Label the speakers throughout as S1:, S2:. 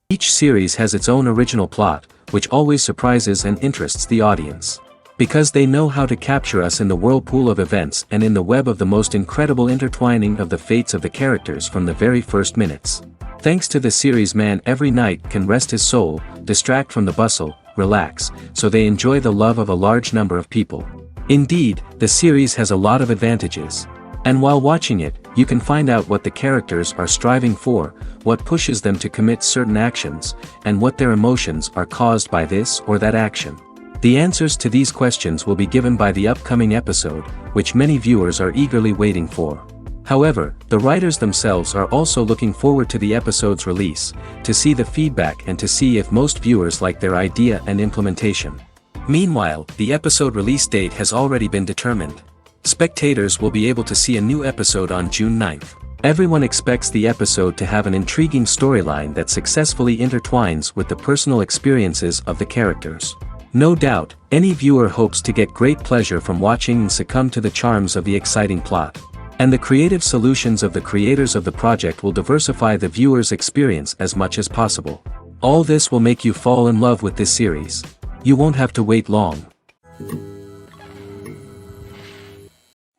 S1: Each series has its own original plot, which always surprises and interests the audience. Because they know how to capture us in the whirlpool of events and in the web of the most incredible intertwining of the fates of the characters from the very first minutes. Thanks to the series, man every night can rest his soul, distract from the bustle, relax, so they enjoy the love of a large number of people. Indeed, the series has a lot of advantages. And while watching it, you can find out what the characters are striving for, what pushes them to commit certain actions, and what their emotions are caused by this or that action. The answers to these questions will be given by the upcoming episode, which many viewers are eagerly waiting for. However, the writers themselves are also looking forward to the episode's release, to see the feedback and to see if most viewers like their idea and implementation. Meanwhile, the episode release date has already been determined. Spectators will be able to see a new episode on June 9th. Everyone expects the episode to have an intriguing storyline that successfully intertwines with the personal experiences of the characters. No doubt, any viewer hopes to get great pleasure from watching and succumb to the charms of the exciting plot. And the creative solutions of the creators of the project will diversify the viewer's experience as much as possible. All this will make you fall in love with this series. You won't have to wait long.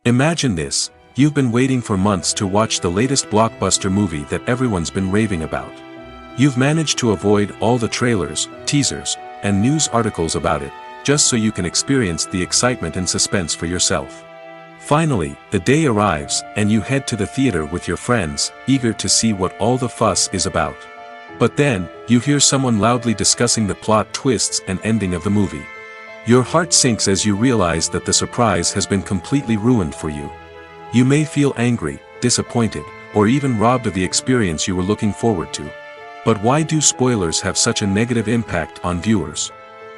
S1: Imagine this, you've been waiting for months to watch the latest blockbuster movie that everyone's been raving about. You've managed to avoid all the trailers, teasers, and news articles about it, just so you can experience the excitement and suspense for yourself. Finally, the day arrives, and you head to the theater with your friends, eager to see what all the fuss is about. But then, you hear someone loudly discussing the plot twists and ending of the movie. Your heart sinks as you realize that the surprise has been completely ruined for you. You may feel angry, disappointed, or even robbed of the experience you were looking forward to. But why do spoilers have such a negative impact on viewers?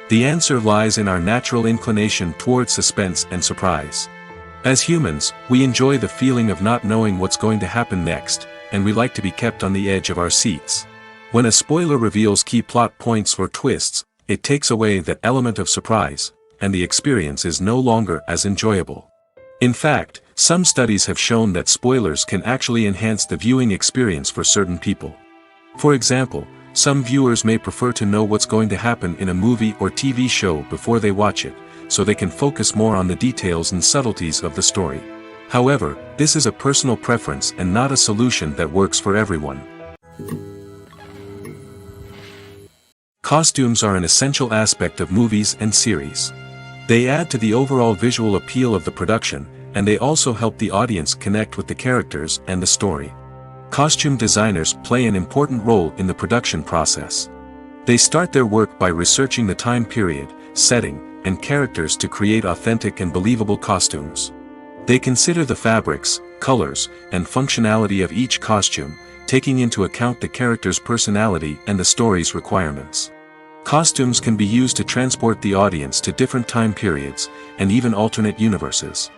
S1: The answer lies in our natural inclination towards suspense and surprise. As humans, we enjoy the feeling of not knowing what's going to happen next, and we like to be kept on the edge of our seats. When a spoiler reveals key plot points or twists, it takes away that element of surprise, and the experience is no longer as enjoyable. In fact, some studies have shown that spoilers can actually enhance the viewing experience for certain people. For example, some viewers may prefer to know what's going to happen in a movie or TV show before they watch it, so they can focus more on the details and subtleties of the story. However, this is a personal preference and not a solution that works for everyone. Costumes are an essential aspect of movies and series. They add to the overall visual appeal of the production, and they also help the audience connect with the characters and the story. Costume designers play an important role in the production process. They start their work by researching the time period, setting, and characters to create authentic and believable costumes. They consider the fabrics, colors, and functionality of each costume, taking into account the character's personality and the story's requirements. Costumes can be used to transport the audience to different time periods, and even alternate universes.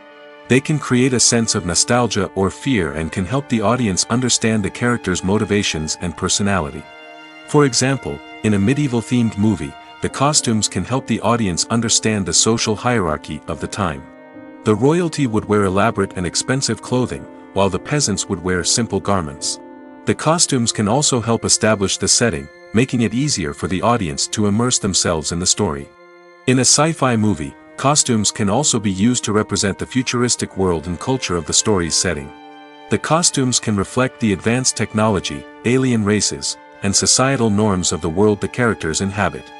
S1: They can create a sense of nostalgia or fear and can help the audience understand the character's motivations and personality. For example, in a medieval-themed movie, the costumes can help the audience understand the social hierarchy of the time. The royalty would wear elaborate and expensive clothing, while the peasants would wear simple garments. The costumes can also help establish the setting, making it easier for the audience to immerse themselves in the story. In a sci-fi movie, costumes can also be used to represent the futuristic world and culture of the story's setting. The costumes can reflect the advanced technology, alien races, and societal norms of the world the characters inhabit.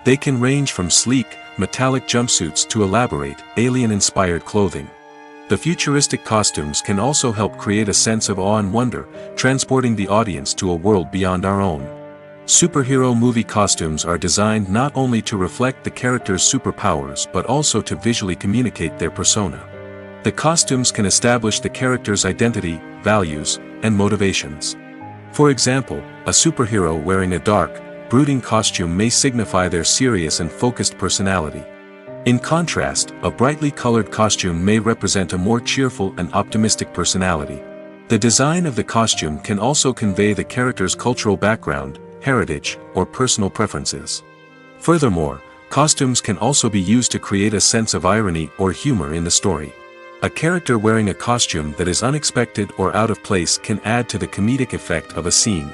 S1: They can range from sleek, metallic jumpsuits to elaborate, alien-inspired clothing. The futuristic costumes can also help create a sense of awe and wonder, transporting the audience to a world beyond our own. Superhero movie costumes are designed not only to reflect the character's superpowers but also to visually communicate their persona. The costumes can establish the character's identity, values, and motivations. For example, a superhero wearing a dark, brooding costume may signify their serious and focused personality. In contrast, a brightly colored costume may represent a more cheerful and optimistic personality. The design of the costume can also convey the character's cultural background, heritage, or personal preferences. Furthermore, costumes can also be used to create a sense of irony or humor in the story. A character wearing a costume that is unexpected or out of place can add to the comedic effect of a scene.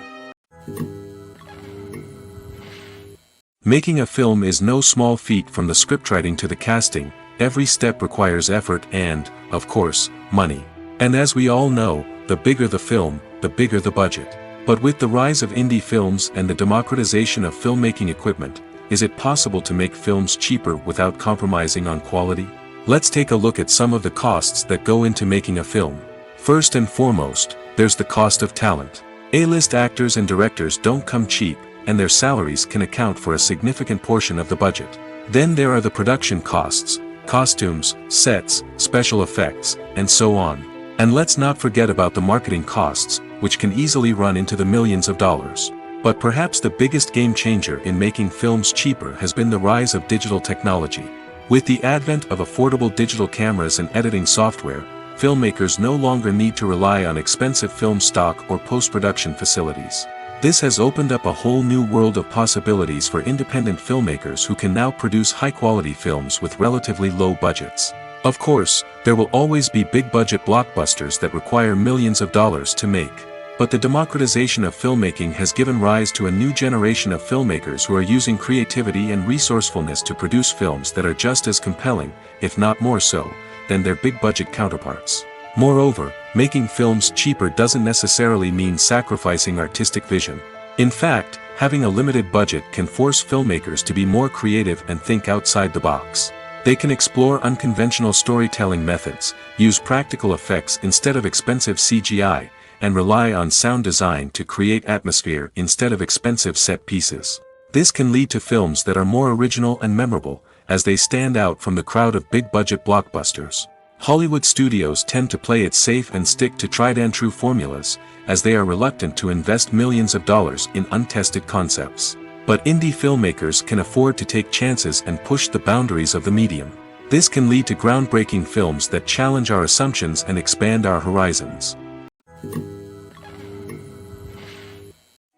S1: Making a film is no small feat. From the scriptwriting to the casting, every step requires effort and, of course, money. And as we all know, the bigger the film, the bigger the budget. But with the rise of indie films and the democratization of filmmaking equipment, is it possible to make films cheaper without compromising on quality? Let's take a look at some of the costs that go into making a film. First and foremost, there's the cost of talent. A-list actors and directors don't come cheap, and their salaries can account for a significant portion of the budget. Then there are the production costs, costumes, sets, special effects, and so on. And let's not forget about the marketing costs, which can easily run into the millions of dollars. But perhaps the biggest game changer in making films cheaper has been the rise of digital technology. With the advent of affordable digital cameras and editing software, filmmakers no longer need to rely on expensive film stock or post-production facilities. This has opened up a whole new world of possibilities for independent filmmakers who can now produce high-quality films with relatively low budgets. Of course, there will always be big-budget blockbusters that require millions of dollars to make. But the democratization of filmmaking has given rise to a new generation of filmmakers who are using creativity and resourcefulness to produce films that are just as compelling, if not more so, than their big-budget counterparts. Moreover, making films cheaper doesn't necessarily mean sacrificing artistic vision. In fact, having a limited budget can force filmmakers to be more creative and think outside the box. They can explore unconventional storytelling methods, use practical effects instead of expensive CGI, and rely on sound design to create atmosphere instead of expensive set pieces. This can lead to films that are more original and memorable, as they stand out from the crowd of big-budget blockbusters. Hollywood studios tend to play it safe and stick to tried-and-true formulas, as they are reluctant to invest millions of dollars in untested concepts. But indie filmmakers can afford to take chances and push the boundaries of the medium. This can lead to groundbreaking films that challenge our assumptions and expand our horizons.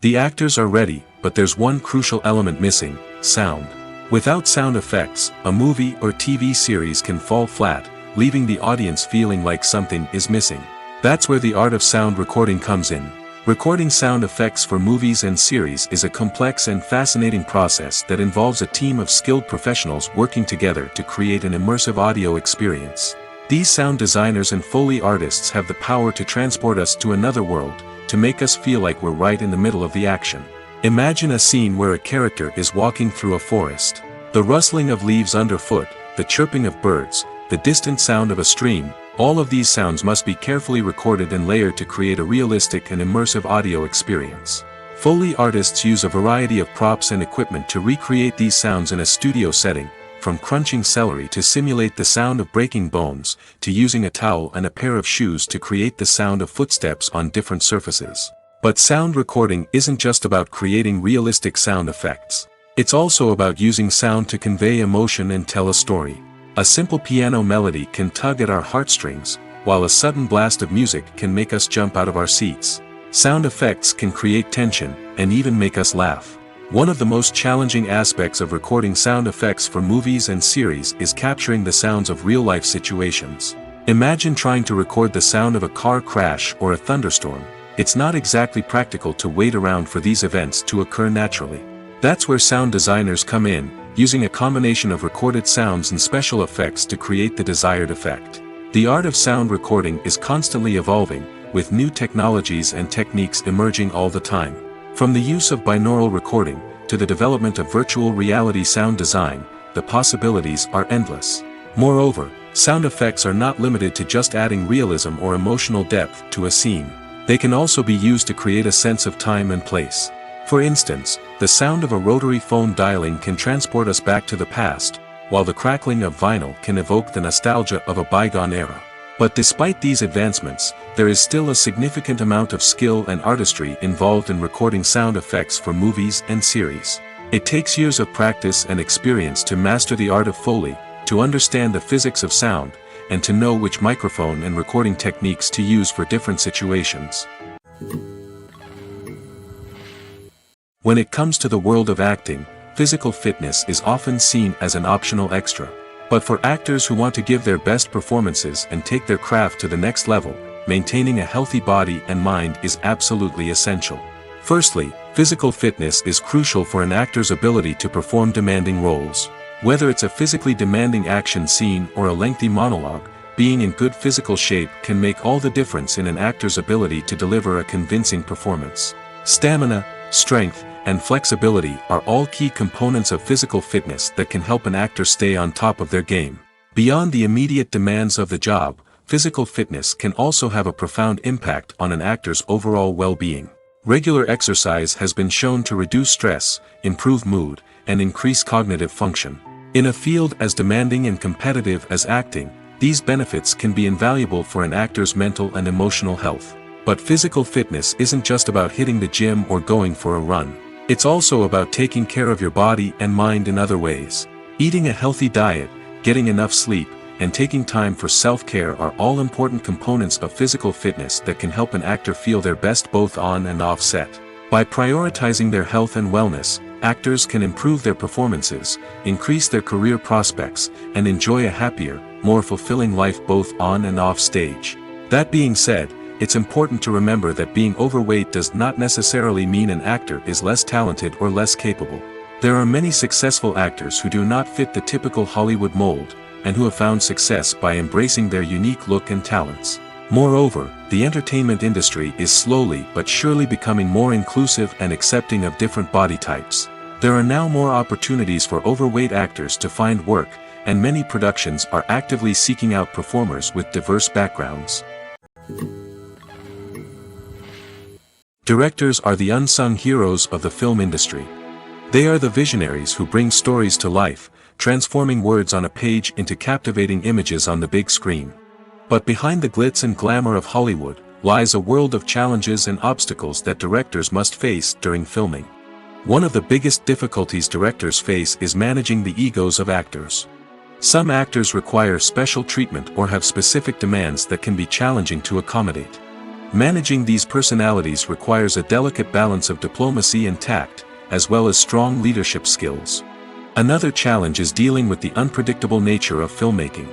S1: The actors are ready, but there's one crucial element missing: sound. Without sound effects, a movie or TV series can fall flat, leaving the audience feeling like something is missing. That's where the art of sound recording comes in. Recording sound effects for movies and series is a complex and fascinating process that involves a team of skilled professionals working together to create an immersive audio experience. These sound designers and Foley artists have the power to transport us to another world, to make us feel like we're right in the middle of the action. Imagine a scene where a character is walking through a forest. The rustling of leaves underfoot, the chirping of birds, the distant sound of a stream, all of these sounds must be carefully recorded and layered to create a realistic and immersive audio experience. Foley artists use a variety of props and equipment to recreate these sounds in a studio setting, from crunching celery to simulate the sound of breaking bones, to using a towel and a pair of shoes to create the sound of footsteps on different surfaces. But sound recording isn't just about creating realistic sound effects. It's also about using sound to convey emotion and tell a story. A simple piano melody can tug at our heartstrings, while a sudden blast of music can make us jump out of our seats. Sound effects can create tension, and even make us laugh. One of the most challenging aspects of recording sound effects for movies and series is capturing the sounds of real-life situations. Imagine trying to record the sound of a car crash or a thunderstorm. It's not exactly practical to wait around for these events to occur naturally. That's where sound designers come in, using a combination of recorded sounds and special effects to create the desired effect. The art of sound recording is constantly evolving, with new technologies and techniques emerging all the time. From the use of binaural recording, to the development of virtual reality sound design, the possibilities are endless. Moreover, sound effects are not limited to just adding realism or emotional depth to a scene. They can also be used to create a sense of time and place. For instance, the sound of a rotary phone dialing can transport us back to the past, while the crackling of vinyl can evoke the nostalgia of a bygone era. But despite these advancements, there is still a significant amount of skill and artistry involved in recording sound effects for movies and series. It takes years of practice and experience to master the art of Foley, to understand the physics of sound, and to know which microphone and recording techniques to use for different situations. When it comes to the world of acting, physical fitness is often seen as an optional extra. But for actors who want to give their best performances and take their craft to the next level, maintaining a healthy body and mind is absolutely essential. Firstly, physical fitness is crucial for an actor's ability to perform demanding roles. Whether it's a physically demanding action scene or a lengthy monologue, being in good physical shape can make all the difference in an actor's ability to deliver a convincing performance. Stamina, strength, and flexibility are all key components of physical fitness that can help an actor stay on top of their game. Beyond the immediate demands of the job, physical fitness can also have a profound impact on an actor's overall well-being. Regular exercise has been shown to reduce stress, improve mood, and increase cognitive function. In a field as demanding and competitive as acting, these benefits can be invaluable for an actor's mental and emotional health. But physical fitness isn't just about hitting the gym or going for a run. It's also about taking care of your body and mind in other ways. Eating a healthy diet, getting enough sleep, and taking time for self-care are all important components of physical fitness that can help an actor feel their best both on and off set. By prioritizing their health and wellness, actors can improve their performances, increase their career prospects, and enjoy a happier, more fulfilling life both on and off stage. That being said, it's important to remember that being overweight does not necessarily mean an actor is less talented or less capable. There are many successful actors who do not fit the typical Hollywood mold, and who have found success by embracing their unique look and talents. Moreover, the entertainment industry is slowly but surely becoming more inclusive and accepting of different body types. There are now more opportunities for overweight actors to find work, and many productions are actively seeking out performers with diverse backgrounds. Directors are the unsung heroes of the film industry. They are the visionaries who bring stories to life, transforming words on a page into captivating images on the big screen. But behind the glitz and glamour of Hollywood, lies a world of challenges and obstacles that directors must face during filming. One of the biggest difficulties directors face is managing the egos of actors. Some actors require special treatment or have specific demands that can be challenging to accommodate. Managing these personalities requires a delicate balance of diplomacy and tact, as well as strong leadership skills. Another challenge is dealing with the unpredictable nature of filmmaking.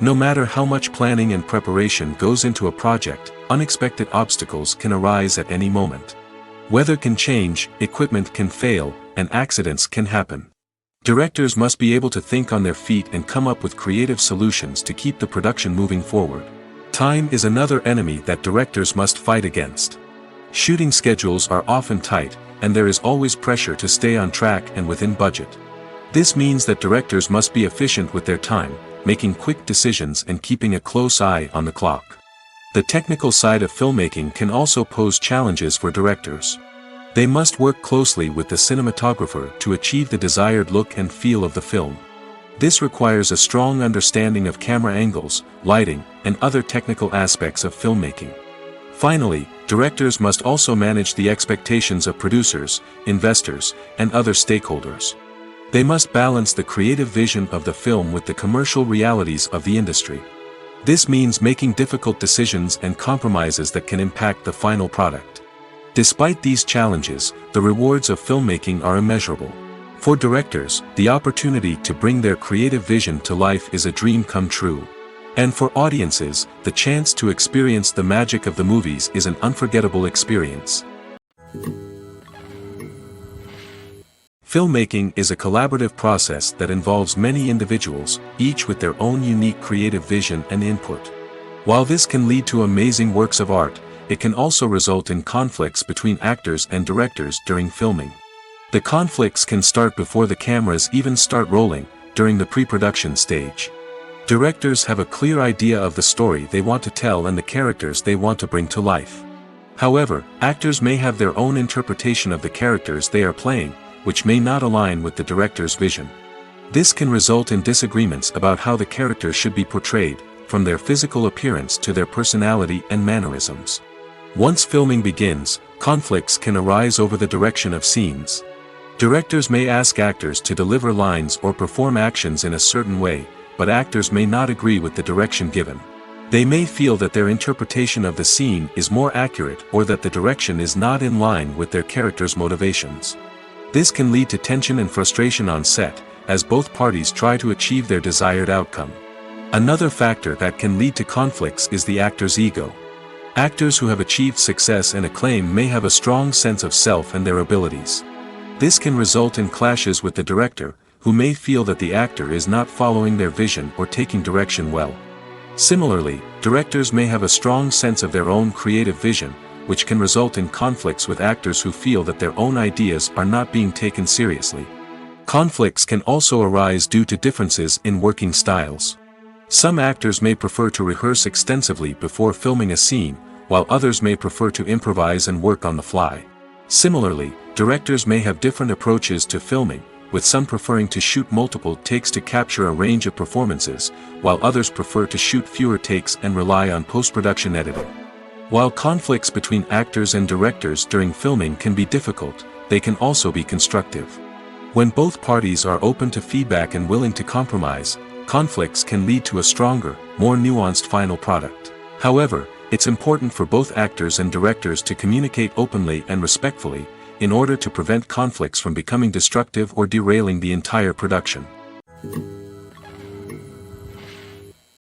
S1: No matter how much planning and preparation goes into a project, unexpected obstacles can arise at any moment. Weather can change, equipment can fail, and accidents can happen. Directors must be able to think on their feet and come up with creative solutions to keep the production moving forward. Time is another enemy that directors must fight against. Shooting schedules are often tight, and there is always pressure to stay on track and within budget. This means that directors must be efficient with their time, making quick decisions and keeping a close eye on the clock. The technical side of filmmaking can also pose challenges for directors. They must work closely with the cinematographer to achieve the desired look and feel of the film. This requires a strong understanding of camera angles, lighting, and other technical aspects of filmmaking. Finally, directors must also manage the expectations of producers, investors, and other stakeholders. They must balance the creative vision of the film with the commercial realities of the industry. This means making difficult decisions and compromises that can impact the final product. Despite these challenges, the rewards of filmmaking are immeasurable. For directors, the opportunity to bring their creative vision to life is a dream come true. And for audiences, the chance to experience the magic of the movies is an unforgettable experience. Filmmaking is a collaborative process that involves many individuals, each with their own unique creative vision and input. While this can lead to amazing works of art, it can also result in conflicts between actors and directors during filming. The conflicts can start before the cameras even start rolling, during the pre-production stage. Directors have a clear idea of the story they want to tell and the characters they want to bring to life. However, actors may have their own interpretation of the characters they are playing, which may not align with the director's vision. This can result in disagreements about how the characters should be portrayed, from their physical appearance to their personality and mannerisms. Once filming begins, conflicts can arise over the direction of scenes. Directors may ask actors to deliver lines or perform actions in a certain way, but actors may not agree with the direction given. They may feel that their interpretation of the scene is more accurate or that the direction is not in line with their character's motivations. This can lead to tension and frustration on set, as both parties try to achieve their desired outcome. Another factor that can lead to conflicts is the actor's ego. Actors who have achieved success and acclaim may have a strong sense of self and their abilities. This can result in clashes with the director, who may feel that the actor is not following their vision or taking direction well. Similarly, directors may have a strong sense of their own creative vision, which can result in conflicts with actors who feel that their own ideas are not being taken seriously. Conflicts can also arise due to differences in working styles. Some actors may prefer to rehearse extensively before filming a scene, while others may prefer to improvise and work on the fly. Similarly, directors may have different approaches to filming, with some preferring to shoot multiple takes to capture a range of performances, while others prefer to shoot fewer takes and rely on post-production editing. While conflicts between actors and directors during filming can be difficult, they can also be constructive. When both parties are open to feedback and willing to compromise, conflicts can lead to a stronger, more nuanced final product. However, it's important for both actors and directors to communicate openly and respectfully, in order to prevent conflicts from becoming destructive or derailing the entire production.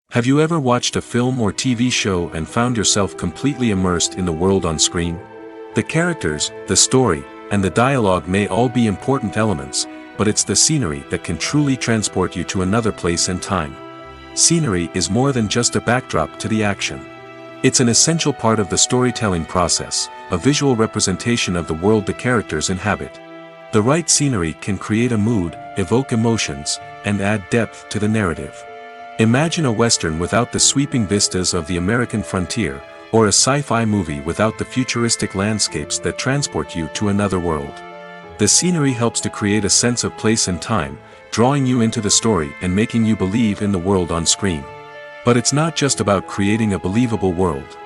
S1: Have you ever watched a film or TV show and found yourself completely immersed in the world on screen? The characters, the story, and the dialogue may all be important elements, but it's the scenery that can truly transport you to another place and time. Scenery is more than just a backdrop to the action. It's an essential part of the storytelling process, a visual representation of the world the characters inhabit. The right scenery can create a mood, evoke emotions, and add depth to the narrative. Imagine a Western without the sweeping vistas of the American frontier, or a sci-fi movie without the futuristic landscapes that transport you to another world. The scenery helps to create a sense of place and time, drawing you into the story and making you believe in the world on screen. But it's not just about creating a believable world.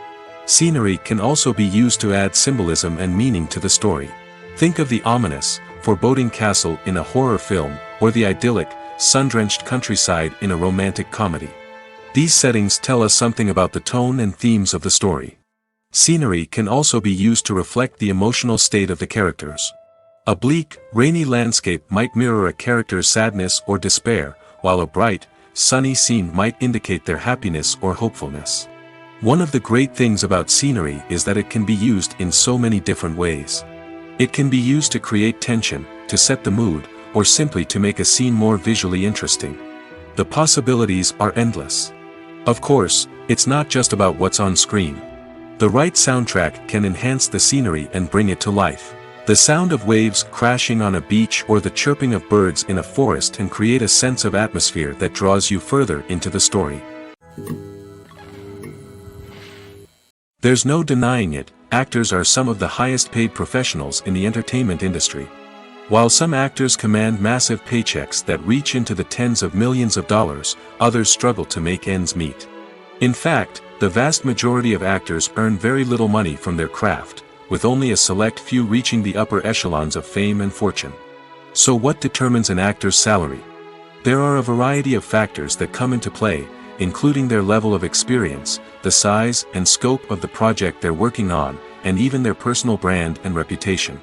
S1: Scenery can also be used to add symbolism and meaning to the story. Think of the ominous, foreboding castle in a horror film, or the idyllic, sun-drenched countryside in a romantic comedy. These settings tell us something about the tone and themes of the story. Scenery can also be used to reflect the emotional state of the characters. A bleak, rainy landscape might mirror a character's sadness or despair, while a bright, sunny scene might indicate their happiness or hopefulness. One of the great things about scenery is that it can be used in so many different ways. It can be used to create tension, to set the mood, or simply to make a scene more visually interesting. The possibilities are endless. Of course, it's not just about what's on screen. The right soundtrack can enhance the scenery and bring it to life. The sound of waves crashing on a beach or the chirping of birds in a forest can create a sense of atmosphere that draws you further into the story. There's no denying it, actors are some of the highest paid professionals in the entertainment industry. While some actors command massive paychecks that reach into the tens of millions of dollars, others struggle to make ends meet. In fact, the vast majority of actors earn very little money from their craft, with only a select few reaching the upper echelons of fame and fortune. So what determines an actor's salary? There are a variety of factors that come into play, including their level of experience, the size and scope of the project they're working on, and even their personal brand and reputation.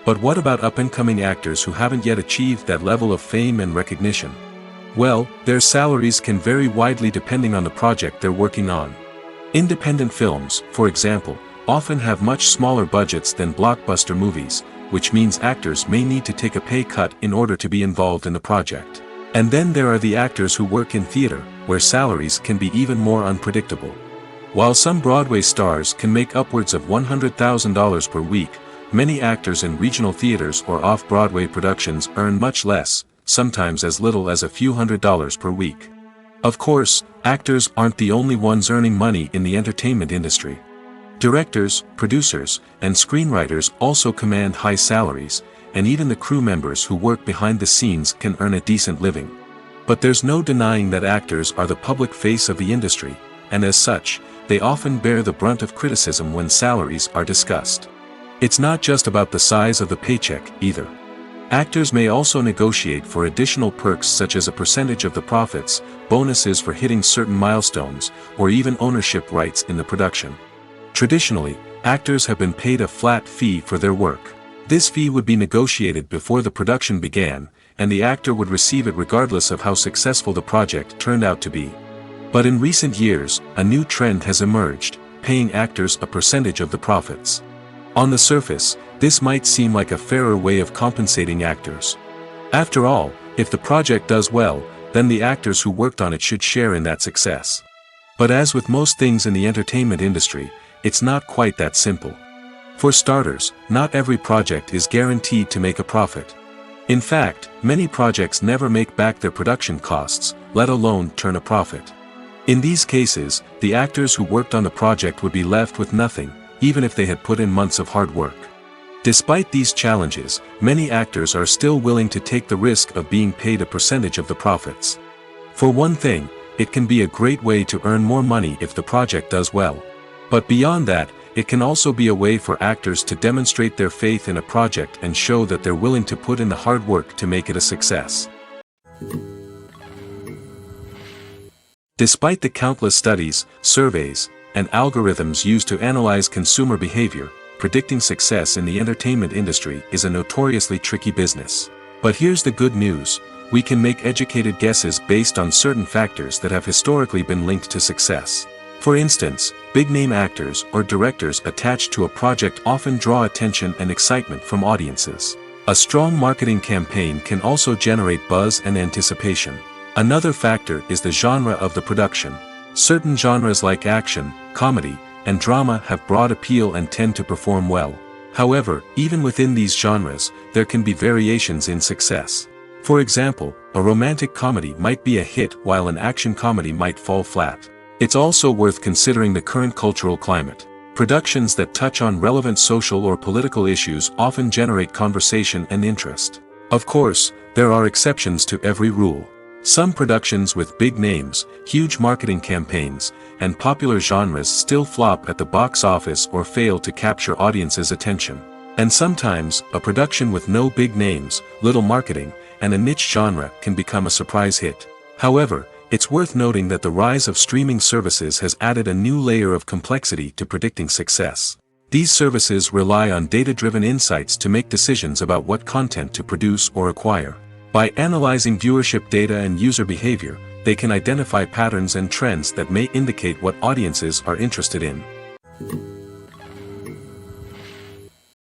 S1: But what about up-and-coming actors who haven't yet achieved that level of fame and recognition? Well, their salaries can vary widely depending on the project they're working on. Independent films, for example, often have much smaller budgets than blockbuster movies, which means actors may need to take a pay cut in order to be involved in the project. And then there are the actors who work in theater, where salaries can be even more unpredictable. While some Broadway stars can make upwards of $100,000 per week, many actors in regional theaters or off-Broadway productions earn much less, sometimes as little as a few $100s per week. Of course, actors aren't the only ones earning money in the entertainment industry. Directors, producers, and screenwriters also command high salaries, and even the crew members who work behind the scenes can earn a decent living. But there's no denying that actors are the public face of the industry, and as such, they often bear the brunt of criticism when salaries are discussed. It's not just about the size of the paycheck, either. Actors may also negotiate for additional perks such as a percentage of the profits, bonuses for hitting certain milestones, or even ownership rights in the production. Traditionally, actors have been paid a flat fee for their work. This fee would be negotiated before the production began, and the actor would receive it regardless of how successful the project turned out to be. But in recent years, a new trend has emerged, paying actors a percentage of the profits. On the surface, this might seem like a fairer way of compensating actors. After all, if the project does well, then the actors who worked on it should share in that success. But as with most things in the entertainment industry, it's not quite that simple. For starters, not every project is guaranteed to make a profit. In fact, many projects never make back their production costs, let alone turn a profit. In these cases, the actors who worked on the project would be left with nothing, even if they had put in months of hard work. Despite these challenges, many actors are still willing to take the risk of being paid a percentage of the profits. For one thing, it can be a great way to earn more money if the project does well. But beyond that, it can also be a way for actors to demonstrate their faith in a project and show that they're willing to put in the hard work to make it a success. Despite the countless studies, surveys, and algorithms used to analyze consumer behavior, predicting success in the entertainment industry is a notoriously tricky business. But here's the good news: we can make educated guesses based on certain factors that have historically been linked to success. For instance, big-name actors or directors attached to a project often draw attention and excitement from audiences. A strong marketing campaign can also generate buzz and anticipation. Another factor is the genre of the production. Certain genres like action, comedy, and drama have broad appeal and tend to perform well. However, even within these genres, there can be variations in success. For example, a romantic comedy might be a hit while an action comedy might fall flat. It's also worth considering the current cultural climate. Productions that touch on relevant social or political issues often generate conversation and interest. Of course, there are exceptions to every rule. Some productions with big names, huge marketing campaigns, and popular genres still flop at the box office or fail to capture audiences' attention. And sometimes, a production with no big names, little marketing, and a niche genre can become a surprise hit. However, it's worth noting that the rise of streaming services has added a new layer of complexity to predicting success. These services rely on data-driven insights to make decisions about what content to produce or acquire. By analyzing viewership data and user behavior, they can identify patterns and trends that may indicate what audiences are interested in.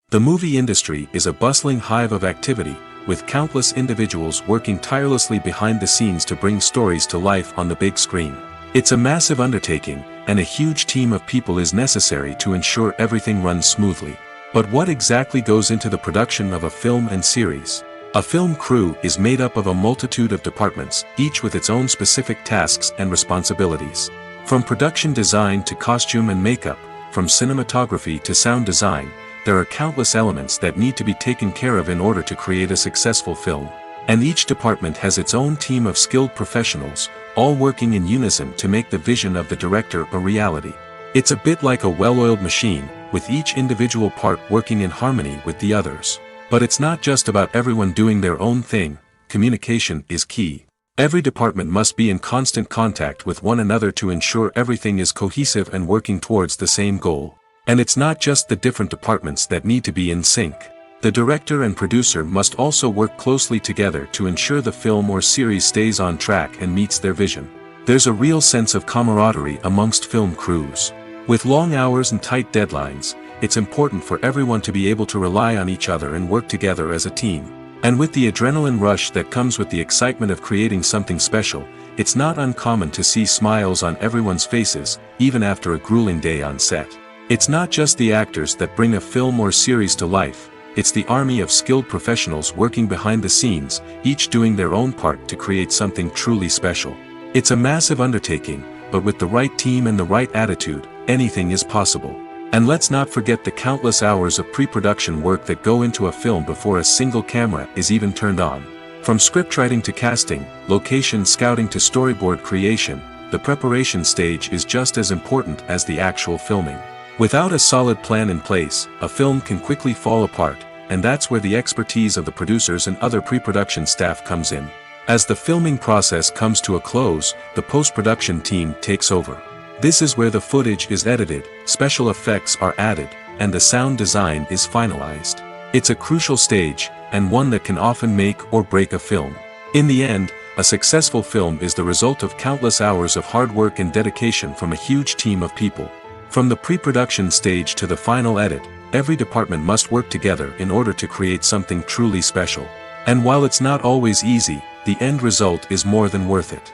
S1: The movie industry is a bustling hive of activity, with countless individuals working tirelessly behind the scenes to bring stories to life on the big screen. It's a massive undertaking, and a huge team of people is necessary to ensure everything runs smoothly. But what exactly goes into the production of a film and series? A film crew is made up of a multitude of departments, each with its own specific tasks and responsibilities. From production design to costume and makeup, from cinematography to sound design, there are countless elements that need to be taken care of in order to create a successful film. And each department has its own team of skilled professionals, all working in unison to make the vision of the director a reality. It's a bit like a well-oiled machine, with each individual part working in harmony with the others. But it's not just about everyone doing their own thing. Communication is key. Every department must be in constant contact with one another to ensure everything is cohesive and working towards the same goal. And it's not just the different departments that need to be in sync. The director and producer must also work closely together to ensure the film or series stays on track and meets their vision. There's a real sense of camaraderie amongst film crews. With long hours and tight deadlines, it's important for everyone to be able to rely on each other and work together as a team. And with the adrenaline rush that comes with the excitement of creating something special, it's not uncommon to see smiles on everyone's faces, even after a grueling day on set. It's not just the actors that bring a film or series to life, it's the army of skilled professionals working behind the scenes, each doing their own part to create something truly special. It's a massive undertaking, but with the right team and the right attitude, anything is possible. And let's not forget the countless hours of pre-production work that go into a film before a single camera is even turned on. From scriptwriting to casting, location scouting to storyboard creation, the preparation stage is just as important as the actual filming. Without a solid plan in place, a film can quickly fall apart, and that's where the expertise of the producers and other pre-production staff comes in. As the filming process comes to a close, the post-production team takes over. This is where the footage is edited, special effects are added, and the sound design is finalized. It's a crucial stage, and one that can often make or break a film. In the end, a successful film is the result of countless hours of hard work and dedication from a huge team of people. From the pre-production stage to the final edit, every department must work together in order to create something truly special. And while it's not always easy, the end result is more than worth it.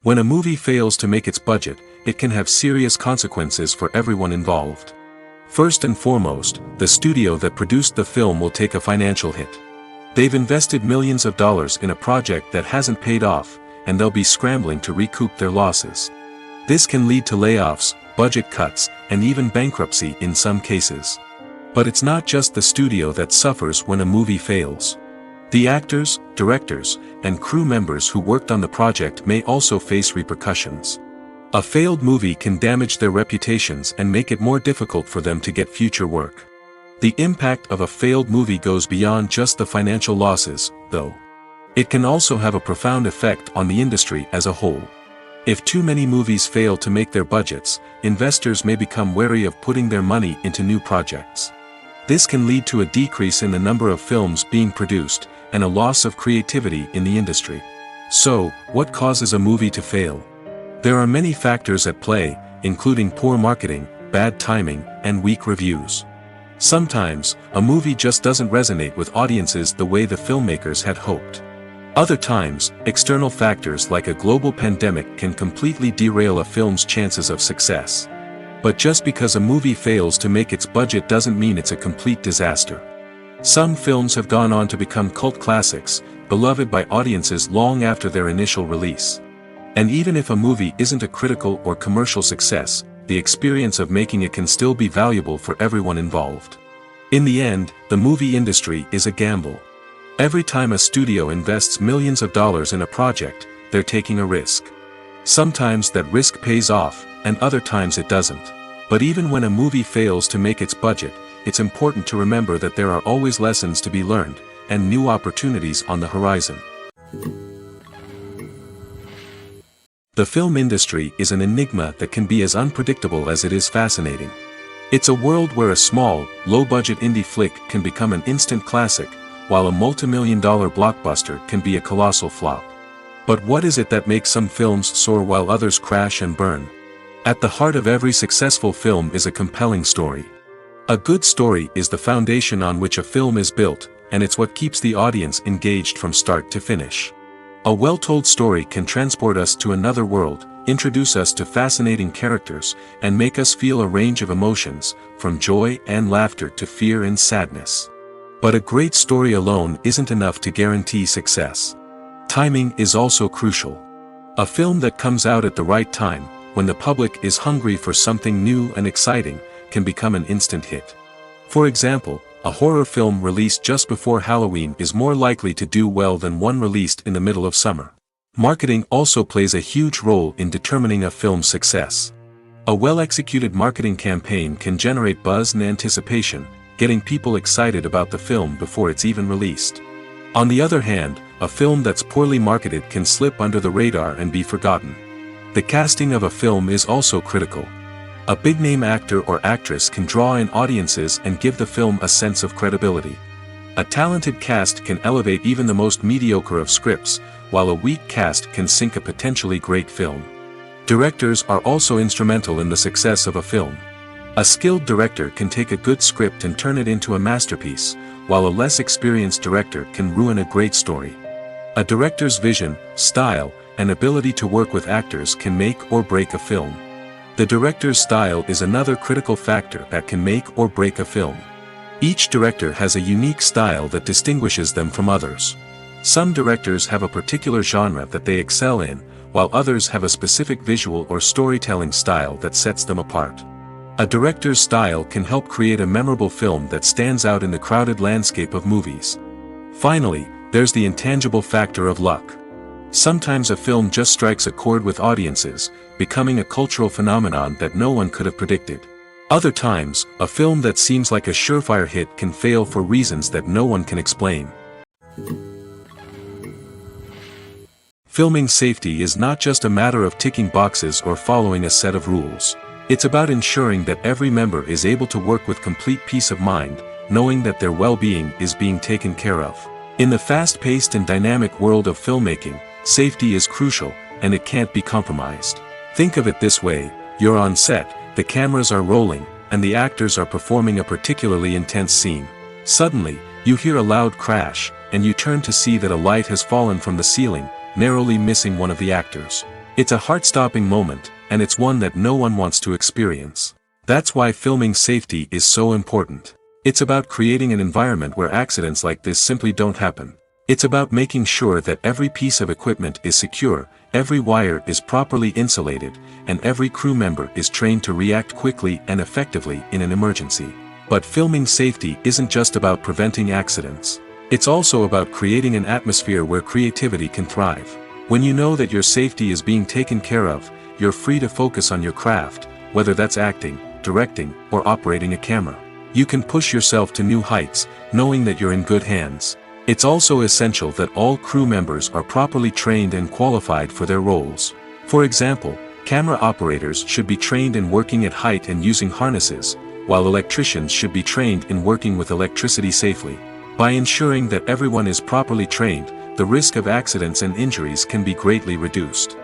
S1: When a movie fails to make its budget, it can have serious consequences for everyone involved. First and foremost, the studio that produced the film will take a financial hit. They've invested millions of dollars in a project that hasn't paid off, and they'll be scrambling to recoup their losses. This can lead to layoffs, budget cuts, and even bankruptcy in some cases. But it's not just the studio that suffers when a movie fails. The actors, directors, and crew members who worked on the project may also face repercussions. A failed movie can damage their reputations and make it more difficult for them to get future work. The impact of a failed movie goes beyond just the financial losses, though. It can also have a profound effect on the industry as a whole. If too many movies fail to make their budgets, investors may become wary of putting their money into new projects. This can lead to a decrease in the number of films being produced, and a loss of creativity in the industry. So, what causes a movie to fail? There are many factors at play, including poor marketing, bad timing, and weak reviews. Sometimes, a movie just doesn't resonate with audiences the way the filmmakers had hoped. Other times, external factors like a global pandemic can completely derail a film's chances of success. But just because a movie fails to make its budget doesn't mean it's a complete disaster. Some films have gone on to become cult classics, beloved by audiences long after their initial release. And even if a movie isn't a critical or commercial success, the experience of making it can still be valuable for everyone involved. In the end, the movie industry is a gamble. Every time a studio invests millions of dollars in a project, they're taking a risk. Sometimes that risk pays off, and other times it doesn't. But even when a movie fails to make its budget, it's important to remember that there are always lessons to be learned, and new opportunities on the horizon. The film industry is an enigma that can be as unpredictable as it is fascinating. It's a world where a small, low-budget indie flick can become an instant classic, while a multi-million-dollar blockbuster can be a colossal flop. But what is it that makes some films soar while others crash and burn? At the heart of every successful film is a compelling story. A good story is the foundation on which a film is built, and it's what keeps the audience engaged from start to finish. A well-told story can transport us to another world, introduce us to fascinating characters, and make us feel a range of emotions, from joy and laughter to fear and sadness. But a great story alone isn't enough to guarantee success. Timing is also crucial. A film that comes out at the right time, when the public is hungry for something new and exciting, can become an instant hit. For example, a horror film released just before Halloween is more likely to do well than one released in the middle of summer. Marketing also plays a huge role in determining a film's success. A well-executed marketing campaign can generate buzz and anticipation, getting people excited about the film before it's even released. On the other hand, a film that's poorly marketed can slip under the radar and be forgotten. The casting of a film is also critical. A big-name actor or actress can draw in audiences and give the film a sense of credibility. A talented cast can elevate even the most mediocre of scripts, while a weak cast can sink a potentially great film. Directors are also instrumental in the success of a film. A skilled director can take a good script and turn it into a masterpiece, while a less experienced director can ruin a great story. A director's vision, style, and ability to work with actors can make or break a film. The director's style is another critical factor that can make or break a film. Each director has a unique style that distinguishes them from others. Some directors have a particular genre that they excel in, while others have a specific visual or storytelling style that sets them apart. A director's style can help create a memorable film that stands out in the crowded landscape of movies. Finally, there's the intangible factor of luck. Sometimes a film just strikes a chord with audiences, becoming a cultural phenomenon that no one could have predicted. Other times, a film that seems like a surefire hit can fail for reasons that no one can explain. Filming safety is not just a matter of ticking boxes or following a set of rules. It's about ensuring that every member is able to work with complete peace of mind, knowing that their well-being is being taken care of. In the fast-paced and dynamic world of filmmaking, safety is crucial, and it can't be compromised. Think of it this way: you're on set, the cameras are rolling, and the actors are performing a particularly intense scene. Suddenly, you hear a loud crash, and you turn to see that a light has fallen from the ceiling, narrowly missing one of the actors. It's a heart-stopping moment, and it's one that no one wants to experience. That's why filming safety is so important. It's about creating an environment where accidents like this simply don't happen. It's about making sure that every piece of equipment is secure, every wire is properly insulated, and every crew member is trained to react quickly and effectively in an emergency. But filming safety isn't just about preventing accidents. It's also about creating an atmosphere where creativity can thrive. When you know that your safety is being taken care of, you're free to focus on your craft, whether that's acting, directing, or operating a camera. You can push yourself to new heights, knowing that you're in good hands. It's also essential that all crew members are properly trained and qualified for their roles. For example, camera operators should be trained in working at height and using harnesses, while electricians should be trained in working with electricity safely. By ensuring that everyone is properly trained, the risk of accidents and injuries can be greatly reduced.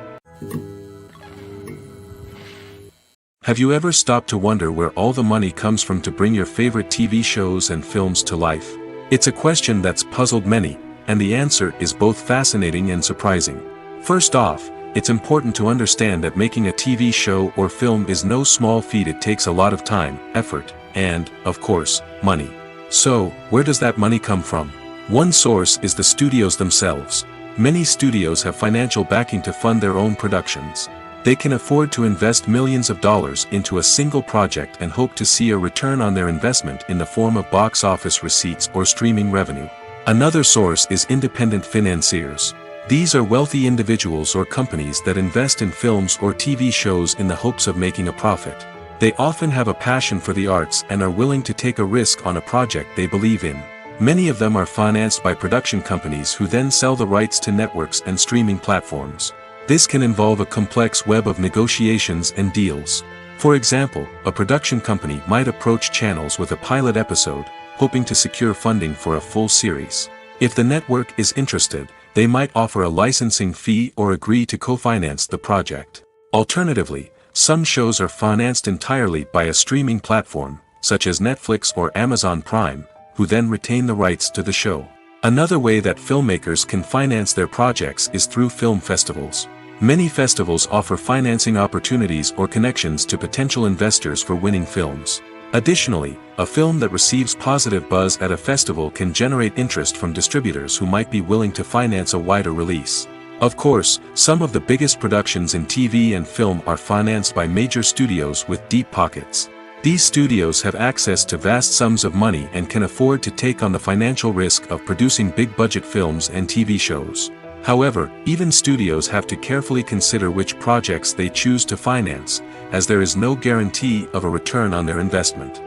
S1: Have you ever stopped to wonder where all the money comes from to bring your favorite TV shows and films to life? It's a question that's puzzled many, and the answer is both fascinating and surprising. First off, it's important to understand that making a TV show or film is no small feat. It takes a lot of time, effort, and, of course, money. So, where does that money come from? One source is the studios themselves. Many studios have financial backing to fund their own productions. They can afford to invest millions of dollars into a single project and hope to see a return on their investment in the form of box office receipts or streaming revenue. Another source is independent financiers. These are wealthy individuals or companies that invest in films or TV shows in the hopes of making a profit. They often have a passion for the arts and are willing to take a risk on a project they believe in. Many of them are financed by production companies who then sell the rights to networks and streaming platforms. This can involve a complex web of negotiations and deals. For example, a production company might approach channels with a pilot episode, hoping to secure funding for a full series. If the network is interested, they might offer a licensing fee or agree to co-finance the project. Alternatively, some shows are financed entirely by a streaming platform, such as Netflix or Amazon Prime, who then retain the rights to the show. Another way that filmmakers can finance their projects is through film festivals. Many festivals offer financing opportunities or connections to potential investors for winning films. Additionally, a film that receives positive buzz at a festival can generate interest from distributors who might be willing to finance a wider release. Of course, some of the biggest productions in TV and film are financed by major studios with deep pockets. These studios have access to vast sums of money and can afford to take on the financial risk of producing big-budget films and TV shows. However, even studios have to carefully consider which projects they choose to finance, as there is no guarantee of a return on their investment.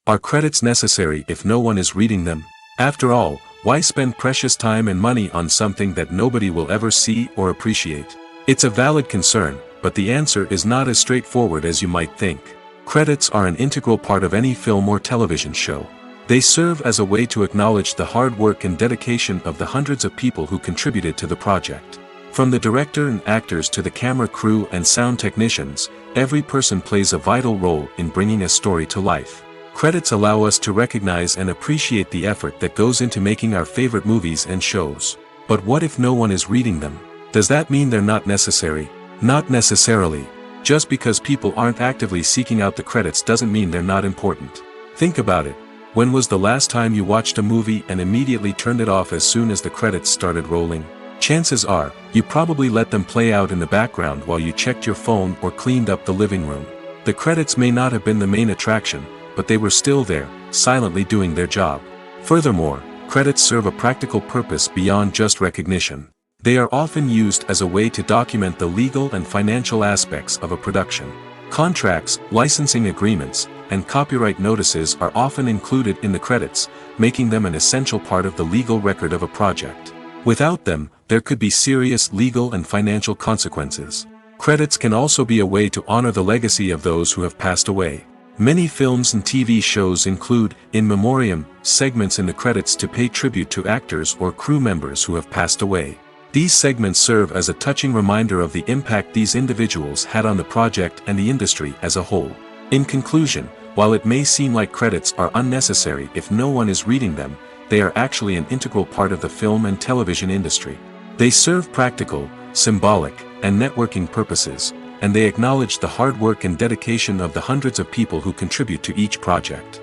S1: Are credits necessary if no one is reading them? After all, why spend precious time and money on something that nobody will ever see or appreciate? It's a valid concern, but the answer is not as straightforward as you might think. Credits are an integral part of any film or television show. They serve as a way to acknowledge the hard work and dedication of the hundreds of people who contributed to the project. From the director and actors to the camera crew and sound technicians, every person plays a vital role in bringing a story to life. Credits allow us to recognize and appreciate the effort that goes into making our favorite movies and shows. But what if no one is reading them? Does that mean they're not necessary? Not necessarily. Just because people aren't actively seeking out the credits doesn't mean they're not important. Think about it. When was the last time you watched a movie and immediately turned it off as soon as the credits started rolling? Chances are, you probably let them play out in the background while you checked your phone or cleaned up the living room. The credits may not have been the main attraction, but they were still there, silently doing their job. Furthermore, credits serve a practical purpose beyond just recognition. They are often used as a way to document the legal and financial aspects of a production. Contracts, licensing agreements, and copyright notices are often included in the credits, making them an essential part of the legal record of a project. Without them, there could be serious legal and financial consequences. Credits can also be a way to honor the legacy of those who have passed away. Many films and TV shows include, in memoriam, segments in the credits to pay tribute to actors or crew members who have passed away. These segments serve as a touching reminder of the impact these individuals had on the project and the industry as a whole. In conclusion, while it may seem like credits are unnecessary if no one is reading them, they are actually an integral part of the film and television industry. They serve practical, symbolic, and networking purposes, and they acknowledge the hard work and dedication of the hundreds of people who contribute to each project.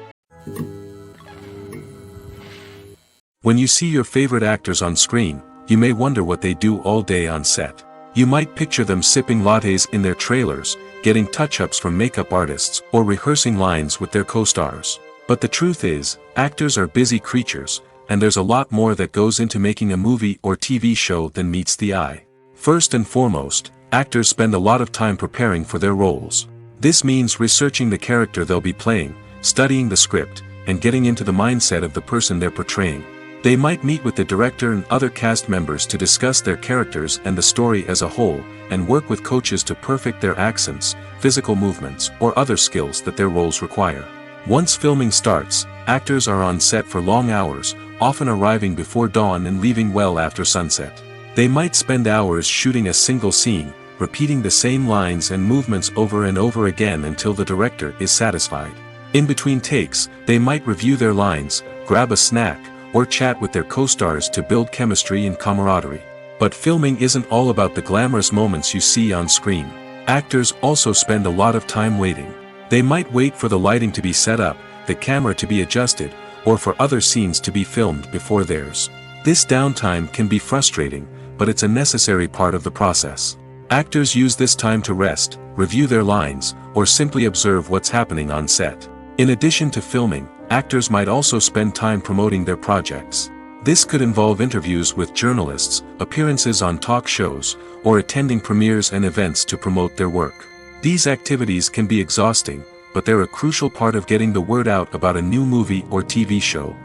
S1: When you see your favorite actors on screen, you may wonder what they do all day on set. You might picture them sipping lattes in their trailers, getting touch-ups from makeup artists, or rehearsing lines with their co-stars. But the truth is, actors are busy creatures, and there's a lot more that goes into making a movie or TV show than meets the eye. First and foremost, actors spend a lot of time preparing for their roles. This means researching the character they'll be playing, studying the script, and getting into the mindset of the person they're portraying. They might meet with the director and other cast members to discuss their characters and the story as a whole, and work with coaches to perfect their accents, physical movements, or other skills that their roles require. Once filming starts, actors are on set for long hours, often arriving before dawn and leaving well after sunset. They might spend hours shooting a single scene, repeating the same lines and movements over and over again until the director is satisfied. In between takes, they might review their lines, grab a snack, or chat with their co-stars to build chemistry and camaraderie. But filming isn't all about the glamorous moments you see on screen. Actors also spend a lot of time waiting. They might wait for the lighting to be set up, the camera to be adjusted, or for other scenes to be filmed before theirs. This downtime can be frustrating, but it's a necessary part of the process. Actors use this time to rest, review their lines, or simply observe what's happening on set. In addition to filming, actors might also spend time promoting their projects. This could involve interviews with journalists, appearances on talk shows, or attending premieres and events to promote their work. These activities can be exhausting, but they're a crucial part of getting the word out about a new movie or TV show.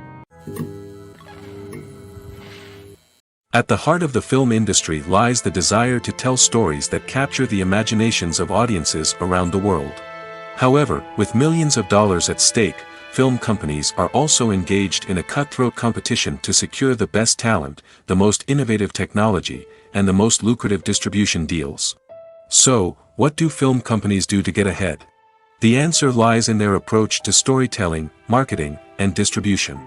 S1: At the heart of the film industry lies the desire to tell stories that capture the imaginations of audiences around the world. However, with millions of dollars at stake, film companies are also engaged in a cutthroat competition to secure the best talent, the most innovative technology, and the most lucrative distribution deals. So, what do film companies do to get ahead? The answer lies in their approach to storytelling, marketing, and distribution.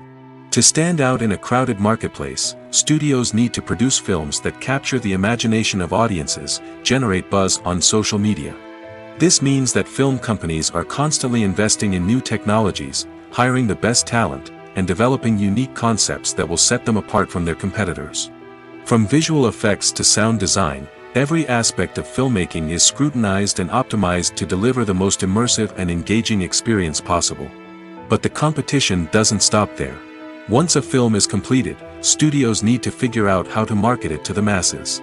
S1: To stand out in a crowded marketplace, studios need to produce films that capture the imagination of audiences, generate buzz on social media. This means that film companies are constantly investing in new technologies, hiring the best talent, and developing unique concepts that will set them apart from their competitors. From visual effects to sound design, every aspect of filmmaking is scrutinized and optimized to deliver the most immersive and engaging experience possible. But the competition doesn't stop there. Once a film is completed, studios need to figure out how to market it to the masses.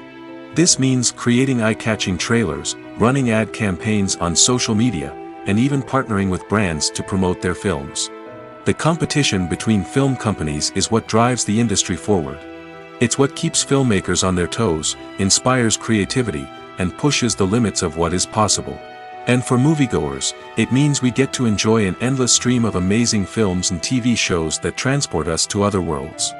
S1: This means creating eye-catching trailers, running ad campaigns on social media, and even partnering with brands to promote their films. The competition between film companies is what drives the industry forward. It's what keeps filmmakers on their toes, inspires creativity, and pushes the limits of what is possible. And for moviegoers, it means we get to enjoy an endless stream of amazing films and TV shows that transport us to other worlds.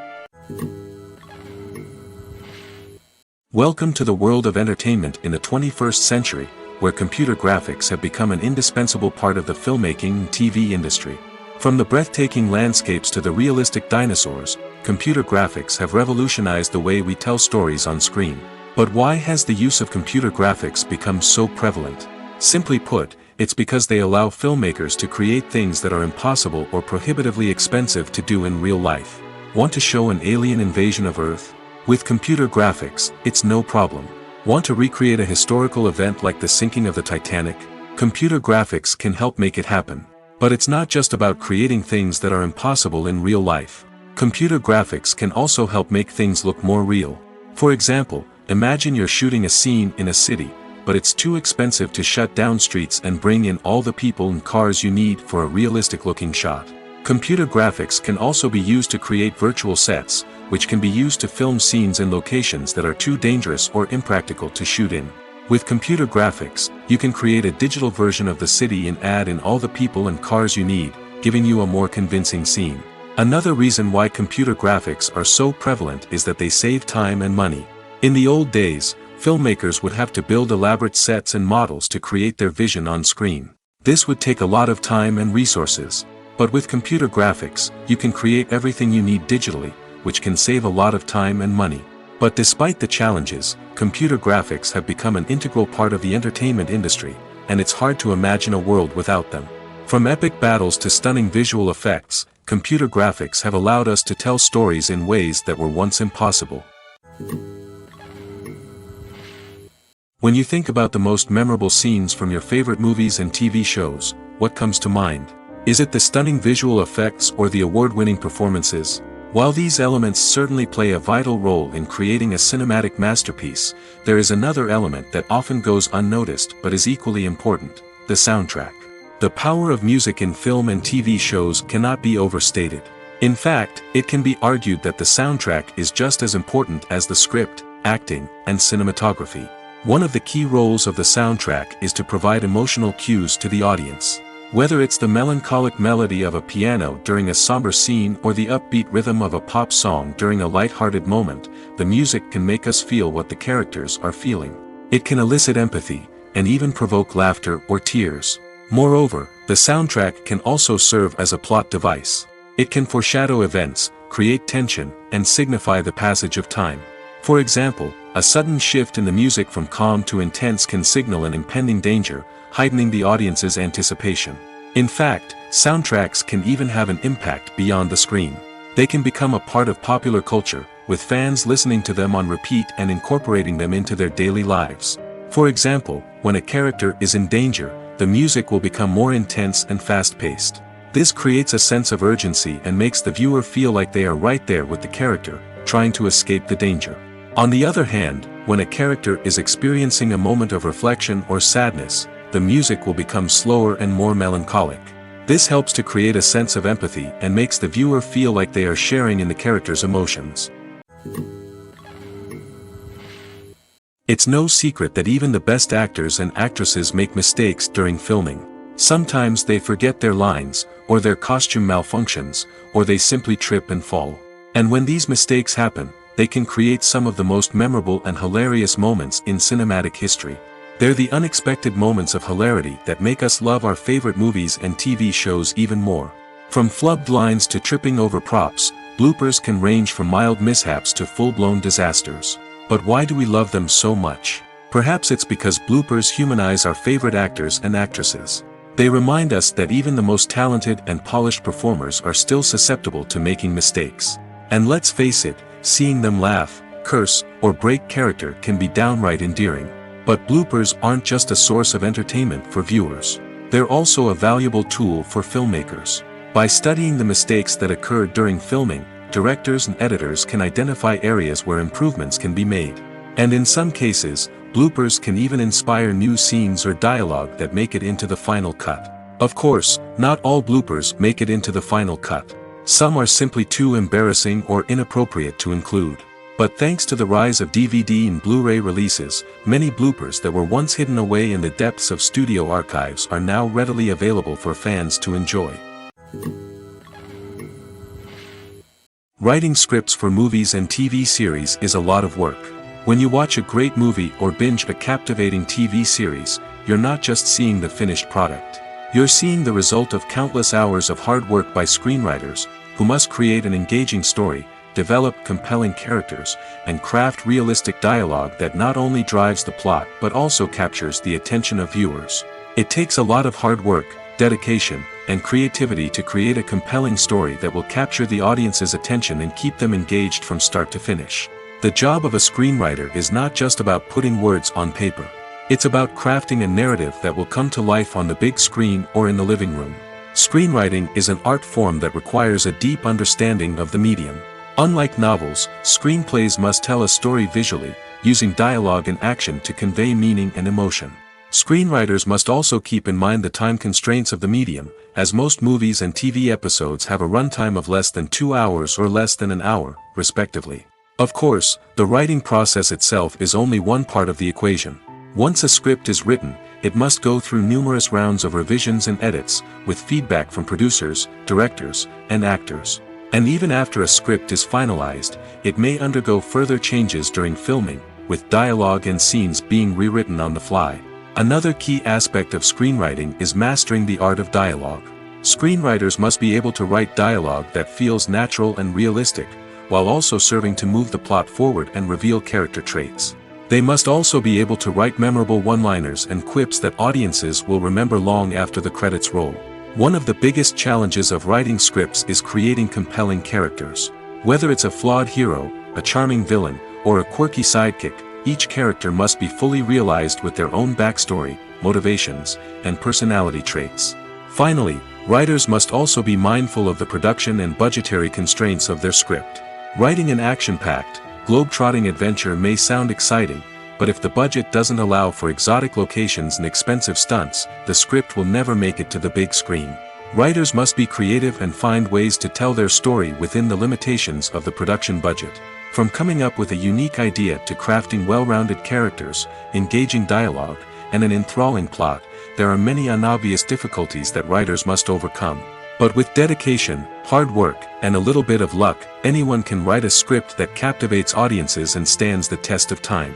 S1: Welcome to the world of entertainment in the 21st century, where computer graphics have become an indispensable part of the filmmaking and TV industry. From the breathtaking landscapes to the realistic dinosaurs, computer graphics have revolutionized the way we tell stories on screen. But why has the use of computer graphics become so prevalent? Simply put, it's because they allow filmmakers to create things that are impossible or prohibitively expensive to do in real life. Want to show an alien invasion of Earth? With computer graphics, it's no problem. Want to recreate a historical event like the sinking of the Titanic? Computer graphics can help make it happen. But it's not just about creating things that are impossible in real life. Computer graphics can also help make things look more real. For example, imagine you're shooting a scene in a city, but it's too expensive to shut down streets and bring in all the people and cars you need for a realistic-looking shot. Computer graphics can also be used to create virtual sets, which can be used to film scenes in locations that are too dangerous or impractical to shoot in. With computer graphics, you can create a digital version of the city and add in all the people and cars you need, giving you a more convincing scene. Another reason why computer graphics are so prevalent is that they save time and money. In the old days, filmmakers would have to build elaborate sets and models to create their vision on screen. This would take a lot of time and resources. But with computer graphics, you can create everything you need digitally, which can save a lot of time and money. But despite the challenges, computer graphics have become an integral part of the entertainment industry, and it's hard to imagine a world without them. From epic battles to stunning visual effects, computer graphics have allowed us to tell stories in ways that were once impossible. When you think about the most memorable scenes from your favorite movies and TV shows, what comes to mind? Is it the stunning visual effects or the award-winning performances? While these elements certainly play a vital role in creating a cinematic masterpiece, there is another element that often goes unnoticed but is equally important: the soundtrack. The power of music in film and TV shows cannot be overstated. In fact, it can be argued that the soundtrack is just as important as the script, acting, and cinematography. One of the key roles of the soundtrack is to provide emotional cues to the audience. Whether it's the melancholic melody of a piano during a somber scene or the upbeat rhythm of a pop song during a light-hearted moment, the music can make us feel what the characters are feeling. It can elicit empathy, and even provoke laughter or tears. Moreover, the soundtrack can also serve as a plot device. It can foreshadow events, create tension, and signify the passage of time. For example, a sudden shift in the music from calm to intense can signal an impending danger, heightening the audience's anticipation. In fact, soundtracks can even have an impact beyond the screen. They can become a part of popular culture, with fans listening to them on repeat and incorporating them into their daily lives. For example, when a character is in danger, the music will become more intense and fast-paced. This creates a sense of urgency and makes the viewer feel like they are right there with the character, trying to escape the danger. On the other hand, when a character is experiencing a moment of reflection or sadness, the music will become slower and more melancholic. This helps to create a sense of empathy and makes the viewer feel like they are sharing in the character's emotions. It's no secret that even the best actors and actresses make mistakes during filming. Sometimes they forget their lines, or their costume malfunctions, or they simply trip and fall. And when these mistakes happen, they can create some of the most memorable and hilarious moments in cinematic history. They're the unexpected moments of hilarity that make us love our favorite movies and TV shows even more. From flubbed lines to tripping over props, bloopers can range from mild mishaps to full-blown disasters. But why do we love them so much? Perhaps it's because bloopers humanize our favorite actors and actresses. They remind us that even the most talented and polished performers are still susceptible to making mistakes. And let's face it, seeing them laugh, curse, or break character can be downright endearing. But bloopers aren't just a source of entertainment for viewers. They're also a valuable tool for filmmakers. By studying the mistakes that occurred during filming, directors and editors can identify areas where improvements can be made. And in some cases, bloopers can even inspire new scenes or dialogue that make it into the final cut. Of course, not all bloopers make it into the final cut. Some are simply too embarrassing or inappropriate to include. But thanks to the rise of DVD and Blu-ray releases, many bloopers that were once hidden away in the depths of studio archives are now readily available for fans to enjoy. Writing scripts for movies and TV series is a lot of work. When you watch a great movie or binge a captivating TV series, you're not just seeing the finished product. You're seeing the result of countless hours of hard work by screenwriters, who must create an engaging story, develop compelling characters, and craft realistic dialogue that not only drives the plot but also captures the attention of viewers. It takes a lot of hard work, dedication, and creativity to create a compelling story that will capture the audience's attention and keep them engaged from start to finish. The job of a screenwriter is not just about putting words on paper. It's about crafting a narrative that will come to life on the big screen or in the living room. Screenwriting is an art form that requires a deep understanding of the medium. Unlike novels, screenplays must tell a story visually, using dialogue and action to convey meaning and emotion. Screenwriters must also keep in mind the time constraints of the medium, as most movies and TV episodes have a runtime of less than 2 hours or less than an hour, respectively. Of course, the writing process itself is only one part of the equation. Once a script is written, it must go through numerous rounds of revisions and edits, with feedback from producers, directors, and actors. And even after a script is finalized, it may undergo further changes during filming, with dialogue and scenes being rewritten on the fly. Another key aspect of screenwriting is mastering the art of dialogue. Screenwriters must be able to write dialogue that feels natural and realistic, while also serving to move the plot forward and reveal character traits. They must also be able to write memorable one-liners and quips that audiences will remember long after the credits roll. One of the biggest challenges of writing scripts is creating compelling characters. Whether it's a flawed hero, a charming villain, or a quirky sidekick, each character must be fully realized with their own backstory, motivations, and personality traits. Finally, writers must also be mindful of the production and budgetary constraints of their script. Writing an action-packed, globe-trotting adventure may sound exciting, but if the budget doesn't allow for exotic locations and expensive stunts, the script will never make it to the big screen. Writers must be creative and find ways to tell their story within the limitations of the production budget. From coming up with a unique idea to crafting well-rounded characters, engaging dialogue, and an enthralling plot, there are many unobvious difficulties that writers must overcome. But with dedication, hard work, and a little bit of luck, anyone can write a script that captivates audiences and stands the test of time.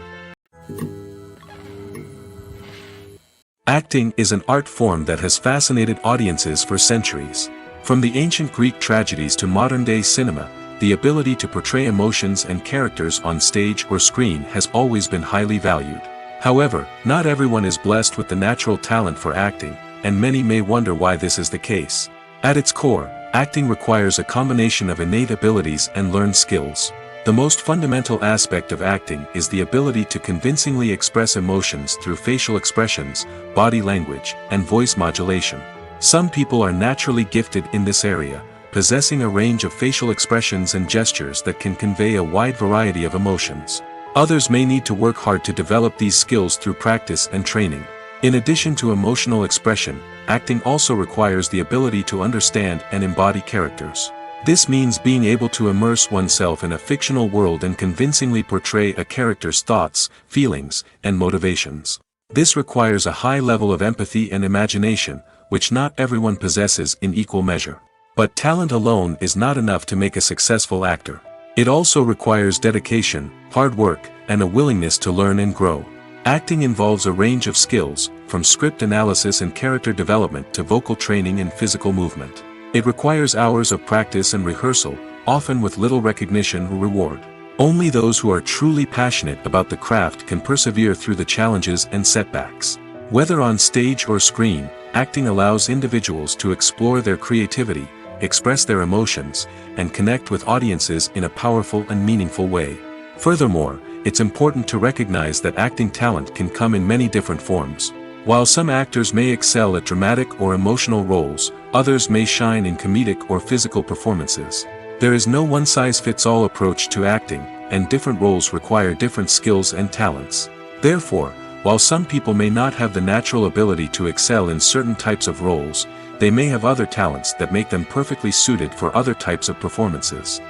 S1: Acting is an art form that has fascinated audiences for centuries. From the ancient Greek tragedies to modern-day cinema, the ability to portray emotions and characters on stage or screen has always been highly valued. However, not everyone is blessed with the natural talent for acting, and many may wonder why this is the case. At its core, acting requires a combination of innate abilities and learned skills. The most fundamental aspect of acting is the ability to convincingly express emotions through facial expressions, body language, and voice modulation. Some people are naturally gifted in this area, possessing a range of facial expressions and gestures that can convey a wide variety of emotions. Others may need to work hard to develop these skills through practice and training. In addition to emotional expression, acting also requires the ability to understand and embody characters. This means being able to immerse oneself in a fictional world and convincingly portray a character's thoughts, feelings, and motivations. This requires a high level of empathy and imagination, which not everyone possesses in equal measure. But talent alone is not enough to make a successful actor. It also requires dedication, hard work, and a willingness to learn and grow. Acting involves a range of skills, from script analysis and character development to vocal training and physical movement. It requires hours of practice and rehearsal, often with little recognition or reward. Only those who are truly passionate about the craft can persevere through the challenges and setbacks. Whether on stage or screen, acting allows individuals to explore their creativity, express their emotions, and connect with audiences in a powerful and meaningful way. Furthermore, it's important to recognize that acting talent can come in many different forms. While some actors may excel at dramatic or emotional roles, others may shine in comedic or physical performances. There is no one-size-fits-all approach to acting, and different roles require different skills and talents. Therefore, while some people may not have the natural ability to excel in certain types of roles, they may have other talents that make them perfectly suited for other types of performances.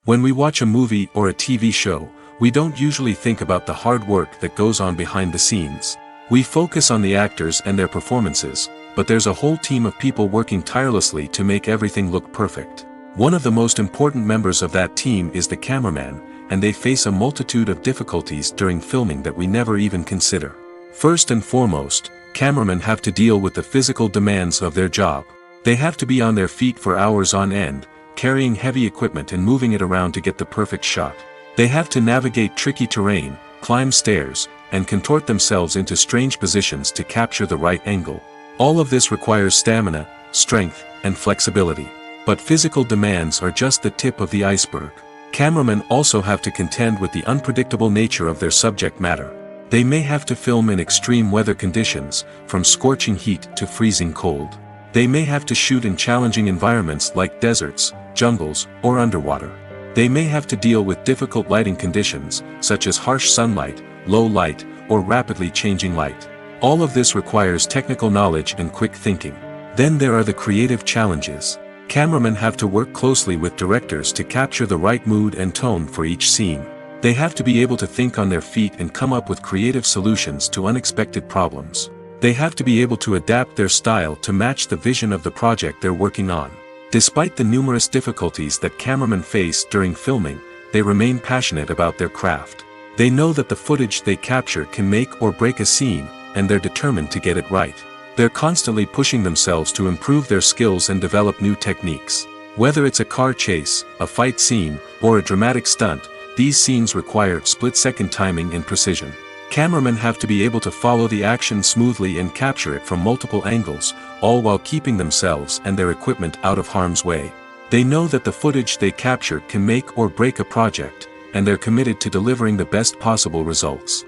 S1: When we watch a movie or a TV show, we don't usually think about the hard work that goes on behind the scenes. We focus on the actors and their performances, but there's a whole team of people working tirelessly to make everything look perfect. One of the most important members of that team is the cameraman, and they face a multitude of difficulties during filming that we never even consider. First and foremost, cameramen have to deal with the physical demands of their job. They have to be on their feet for hours on end, carrying heavy equipment and moving it around to get the perfect shot. They have to navigate tricky terrain, climb stairs, and contort themselves into strange positions to capture the right angle. All of this requires stamina, strength, and flexibility. But physical demands are just the tip of the iceberg. Cameramen also have to contend with the unpredictable nature of their subject matter. They may have to film in extreme weather conditions, from scorching heat to freezing cold. They may have to shoot in challenging environments like deserts, jungles, or underwater. They may have to deal with difficult lighting conditions, such as harsh sunlight, low light, or rapidly changing light. All of this requires technical knowledge and quick thinking. Then there are the creative challenges. Cameramen have to work closely with directors to capture the right mood and tone for each scene. They have to be able to think on their feet and come up with creative solutions to unexpected problems. They have to be able to adapt their style to match the vision of the project they're working on. Despite the numerous difficulties that cameramen face during filming, they remain passionate about their craft. They know that the footage they capture can make or break a scene, and they're determined to get it right. They're constantly pushing themselves to improve their skills and develop new techniques. Whether it's a car chase, a fight scene, or a dramatic stunt, these scenes require split-second timing and precision. Cameramen have to be able to follow the action smoothly and capture it from multiple angles, all while keeping themselves and their equipment out of harm's way. They know that the footage they capture can make or break a project, and they're committed to delivering the best possible results.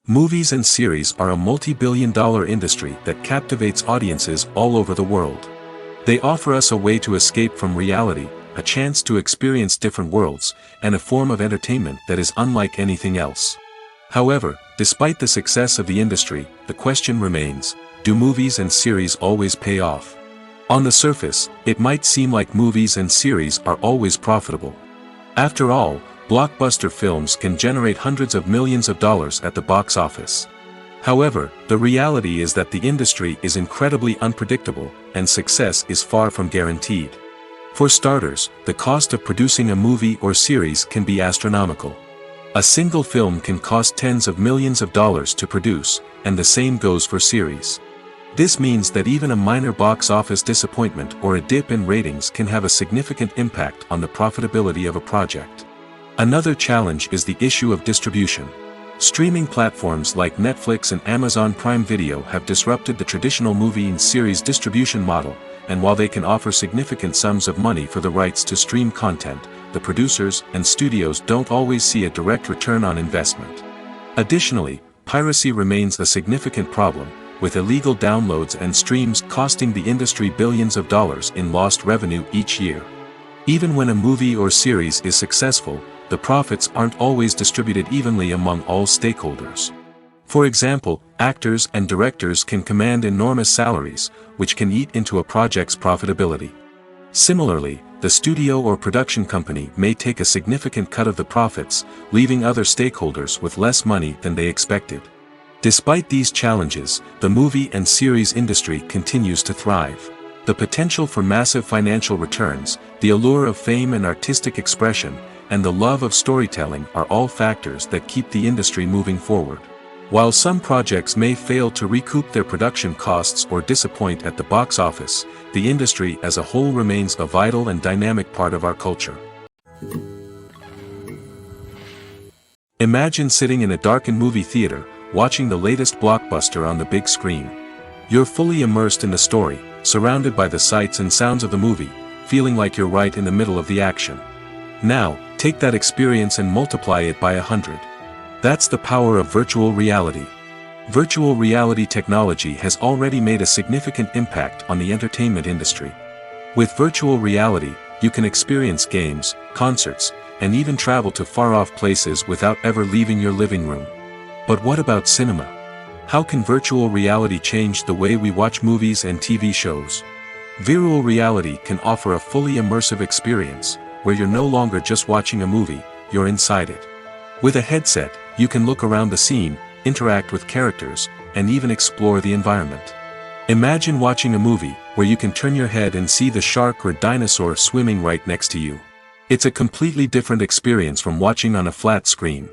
S1: Movies and series are a multi-billion-dollar industry that captivates audiences all over the world. They offer us a way to escape from reality, a chance to experience different worlds, and a form of entertainment that is unlike anything else. However, despite the success of the industry, the question remains, do movies and series always pay off? On the surface, it might seem like movies and series are always profitable. After all, blockbuster films can generate hundreds of millions of dollars at the box office. However, the reality is that the industry is incredibly unpredictable, and success is far from guaranteed. For starters, the cost of producing a movie or series can be astronomical. A single film can cost tens of millions of dollars to produce, and the same goes for series. This means that even a minor box office disappointment or a dip in ratings can have a significant impact on the profitability of a project. Another challenge is the issue of distribution. Streaming platforms like Netflix and Amazon Prime Video have disrupted the traditional movie and series distribution model, and while they can offer significant sums of money for the rights to stream content, the producers and studios don't always see a direct return on investment. Additionally, piracy remains a significant problem, with illegal downloads and streams costing the industry billions of dollars in lost revenue each year. Even when a movie or series is successful, the profits aren't always distributed evenly among all stakeholders. For example, actors and directors can command enormous salaries, which can eat into a project's profitability. Similarly, the studio or production company may take a significant cut of the profits, leaving other stakeholders with less money than they expected. Despite these challenges, the movie and series industry continues to thrive. The potential for massive financial returns, the allure of fame and artistic expression, and the love of storytelling are all factors that keep the industry moving forward. While some projects may fail to recoup their production costs or disappoint at the box office, the industry as a whole remains a vital and dynamic part of our culture. Imagine sitting in a darkened movie theater, watching the latest blockbuster on the big screen. You're fully immersed in the story, surrounded by the sights and sounds of the movie, feeling like you're right in the middle of the action. Now, take that experience and multiply it by 100. That's the power of virtual reality. Virtual reality technology has already made a significant impact on the entertainment industry. With virtual reality, you can experience games, concerts, and even travel to far-off places without ever leaving your living room. But what about cinema? How can virtual reality change the way we watch movies and TV shows? Virtual reality can offer a fully immersive experience, where you're no longer just watching a movie, you're inside it. With a headset, you can look around the scene, interact with characters, and even explore the environment. Imagine watching a movie where you can turn your head and see the shark or dinosaur swimming right next to you. It's a completely different experience from watching on a flat screen.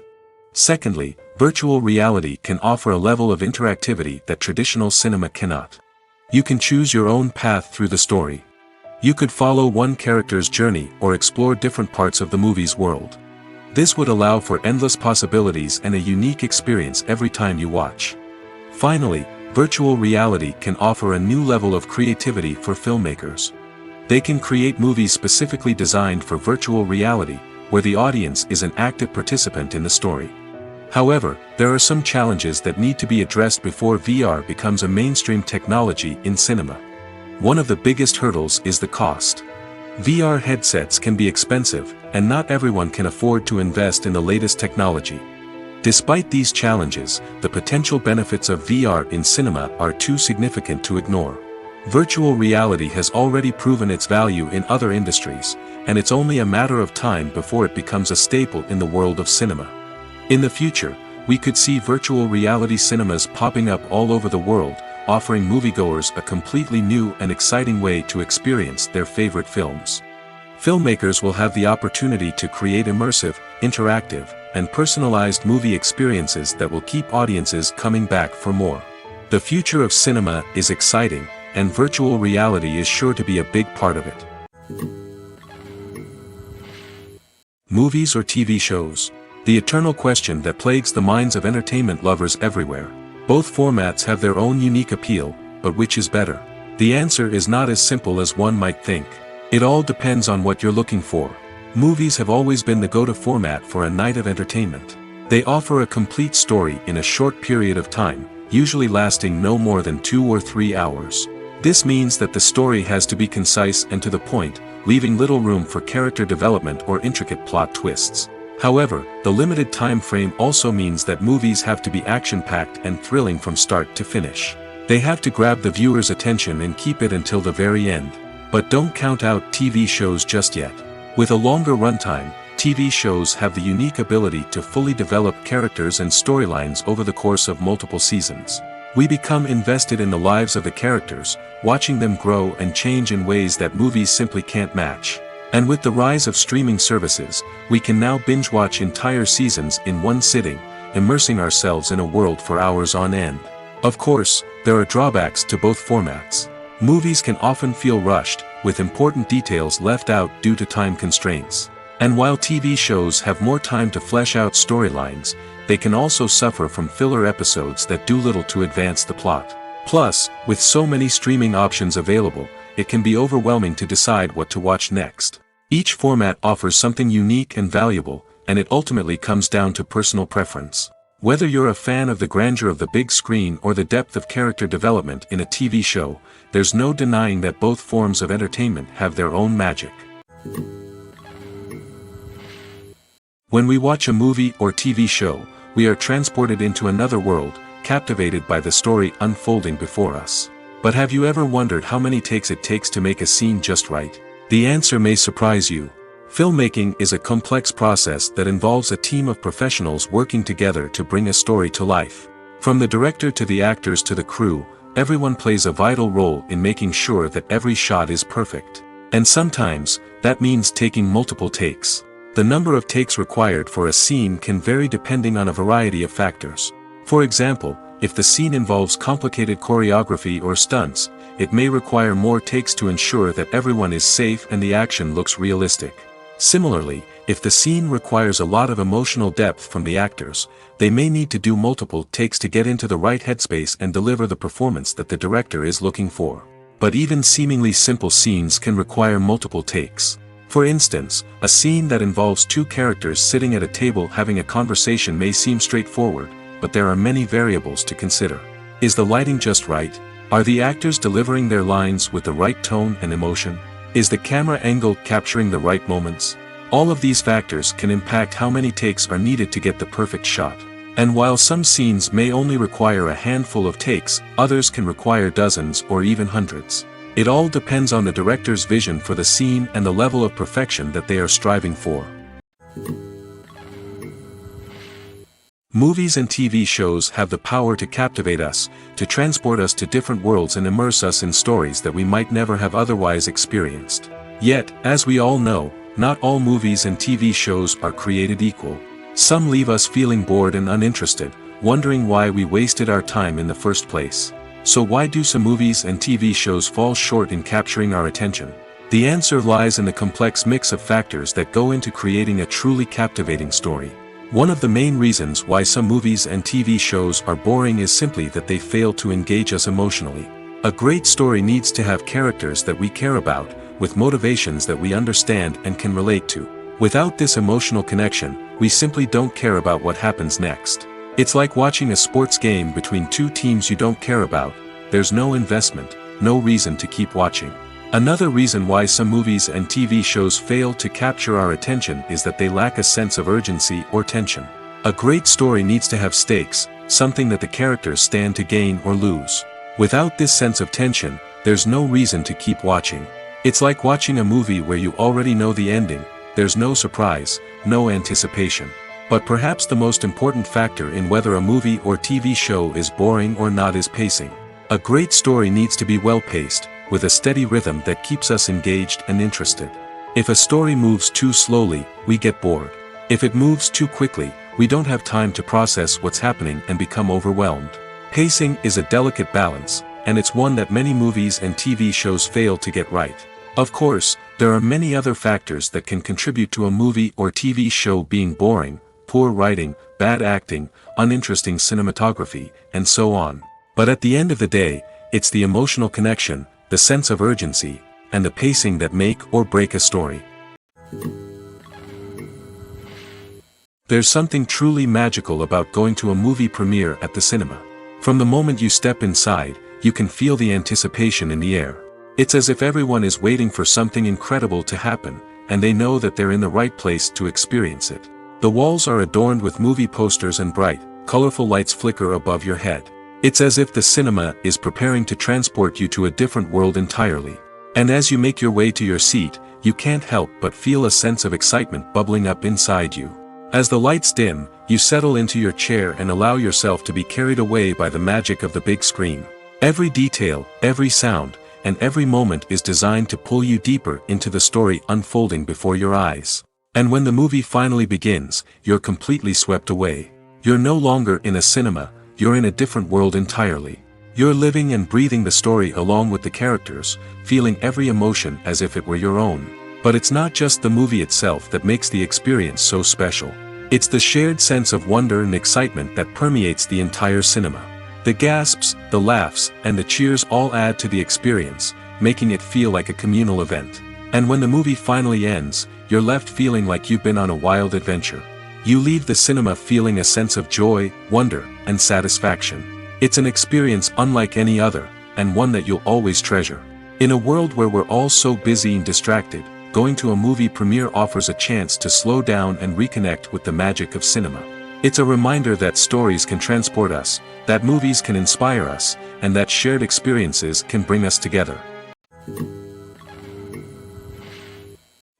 S1: Secondly, virtual reality can offer a level of interactivity that traditional cinema cannot. You can choose your own path through the story. You could follow one character's journey or explore different parts of the movie's world. This would allow for endless possibilities and a unique experience every time you watch. Finally, virtual reality can offer a new level of creativity for filmmakers. They can create movies specifically designed for virtual reality, where the audience is an active participant in the story. However, there are some challenges that need to be addressed before VR becomes a mainstream technology in cinema. One of the biggest hurdles is the cost. VR headsets can be expensive, and not everyone can afford to invest in the latest technology. Despite these challenges, the potential benefits of VR in cinema are too significant to ignore. Virtual reality has already proven its value in other industries, and it's only a matter of time before it becomes a staple in the world of cinema. In the future, we could see virtual reality cinemas popping up all over the world, offering moviegoers a completely new and exciting way to experience their favorite films. Filmmakers will have the opportunity to create immersive, interactive, and personalized movie experiences that will keep audiences coming back for more. The future of cinema is exciting, and virtual reality is sure to be a big part of it. Movies or TV shows? The eternal question that plagues the minds of entertainment lovers everywhere. Both formats have their own unique appeal, but which is better? The answer is not as simple as one might think. It all depends on what you're looking for. Movies have always been the go-to format for a night of entertainment. They offer a complete story in a short period of time, usually lasting no more than 2 or 3 hours. This means that the story has to be concise and to the point, leaving little room for character development or intricate plot twists. However, the limited time frame also means that movies have to be action-packed and thrilling from start to finish. They have to grab the viewer's attention and keep it until the very end. But don't count out TV shows just yet. With a longer runtime, TV shows have the unique ability to fully develop characters and storylines over the course of multiple seasons. We become invested in the lives of the characters, watching them grow and change in ways that movies simply can't match. And with the rise of streaming services, we can now binge-watch entire seasons in one sitting, immersing ourselves in a world for hours on end. Of course, there are drawbacks to both formats. Movies can often feel rushed, with important details left out due to time constraints. And while TV shows have more time to flesh out storylines, they can also suffer from filler episodes that do little to advance the plot. Plus, with so many streaming options available, it can be overwhelming to decide what to watch next. Each format offers something unique and valuable, and it ultimately comes down to personal preference. Whether you're a fan of the grandeur of the big screen or the depth of character development in a TV show, there's no denying that both forms of entertainment have their own magic. When we watch a movie or TV show, we are transported into another world, captivated by the story unfolding before us. But have you ever wondered how many takes it takes to make a scene just right? The answer may surprise you. Filmmaking is a complex process that involves a team of professionals working together to bring a story to life. From the director to the actors to the crew, everyone plays a vital role in making sure that every shot is perfect. And sometimes, that means taking multiple takes. The number of takes required for a scene can vary depending on a variety of factors. For example, if the scene involves complicated choreography or stunts, it may require more takes to ensure that everyone is safe and the action looks realistic. Similarly, if the scene requires a lot of emotional depth from the actors, they may need to do multiple takes to get into the right headspace and deliver the performance that the director is looking for. But even seemingly simple scenes can require multiple takes. For instance, a scene that involves two characters sitting at a table having a conversation may seem straightforward, but there are many variables to consider. Is the lighting just right? Are the actors delivering their lines with the right tone and emotion? Is the camera angle capturing the right moments? All of these factors can impact how many takes are needed to get the perfect shot. And while some scenes may only require a handful of takes, others can require dozens or even hundreds. It all depends on the director's vision for the scene and the level of perfection that they are striving for. Movies and TV shows have the power to captivate us, to transport us to different worlds and immerse us in stories that we might never have otherwise experienced. Yet, as we all know, not all movies and TV shows are created equal. Some leave us feeling bored and uninterested, wondering why we wasted our time in the first place. So why do some movies and TV shows fall short in capturing our attention? The answer lies in the complex mix of factors that go into creating a truly captivating story. One of the main reasons why some movies and TV shows are boring is simply that they fail to engage us emotionally. A great story needs to have characters that we care about, with motivations that we understand and can relate to. Without this emotional connection, we simply don't care about what happens next. It's like watching a sports game between two teams you don't care about. There's no investment, no reason to keep watching. Another reason why some movies and TV shows fail to capture our attention is that they lack a sense of urgency or tension. A great story needs to have stakes, something that the characters stand to gain or lose. Without this sense of tension, there's no reason to keep watching. It's like watching a movie where you already know the ending. There's no surprise, no anticipation. But perhaps the most important factor in whether a movie or TV show is boring or not is pacing. A great story needs to be well-paced, with a steady rhythm that keeps us engaged and interested. If a story moves too slowly, we get bored. If it moves too quickly, we don't have time to process what's happening and become overwhelmed. Pacing is a delicate balance, and it's one that many movies and TV shows fail to get right. Of course, there are many other factors that can contribute to a movie or TV show being boring: poor writing, bad acting, uninteresting cinematography, and so on. But at the end of the day, it's the emotional connection, the sense of urgency, and the pacing that make or break a story. There's something truly magical about going to a movie premiere at the cinema. From the moment you step inside, you can feel the anticipation in the air. It's as if everyone is waiting for something incredible to happen, and they know that they're in the right place to experience it. The walls are adorned with movie posters and bright, colorful lights flicker above your head. It's as if the cinema is preparing to transport you to a different world entirely. And as you make your way to your seat, you can't help but feel a sense of excitement bubbling up inside you. As the lights dim, you settle into your chair and allow yourself to be carried away by the magic of the big screen. Every detail, every sound, and every moment is designed to pull you deeper into the story unfolding before your eyes. And when the movie finally begins, you're completely swept away. You're no longer in a cinema, you're in a different world entirely. You're living and breathing the story along with the characters, feeling every emotion as if it were your own. But it's not just the movie itself that makes the experience so special. It's the shared sense of wonder and excitement that permeates the entire cinema. The gasps, the laughs, and the cheers all add to the experience, making it feel like a communal event. And when the movie finally ends, you're left feeling like you've been on a wild adventure. You leave the cinema feeling a sense of joy, wonder, and satisfaction. It's an experience unlike any other, and one that you'll always treasure. In a world where we're all so busy and distracted, going to a movie premiere offers a chance to slow down and reconnect with the magic of cinema. It's a reminder that stories can transport us, that movies can inspire us, and that shared experiences can bring us together.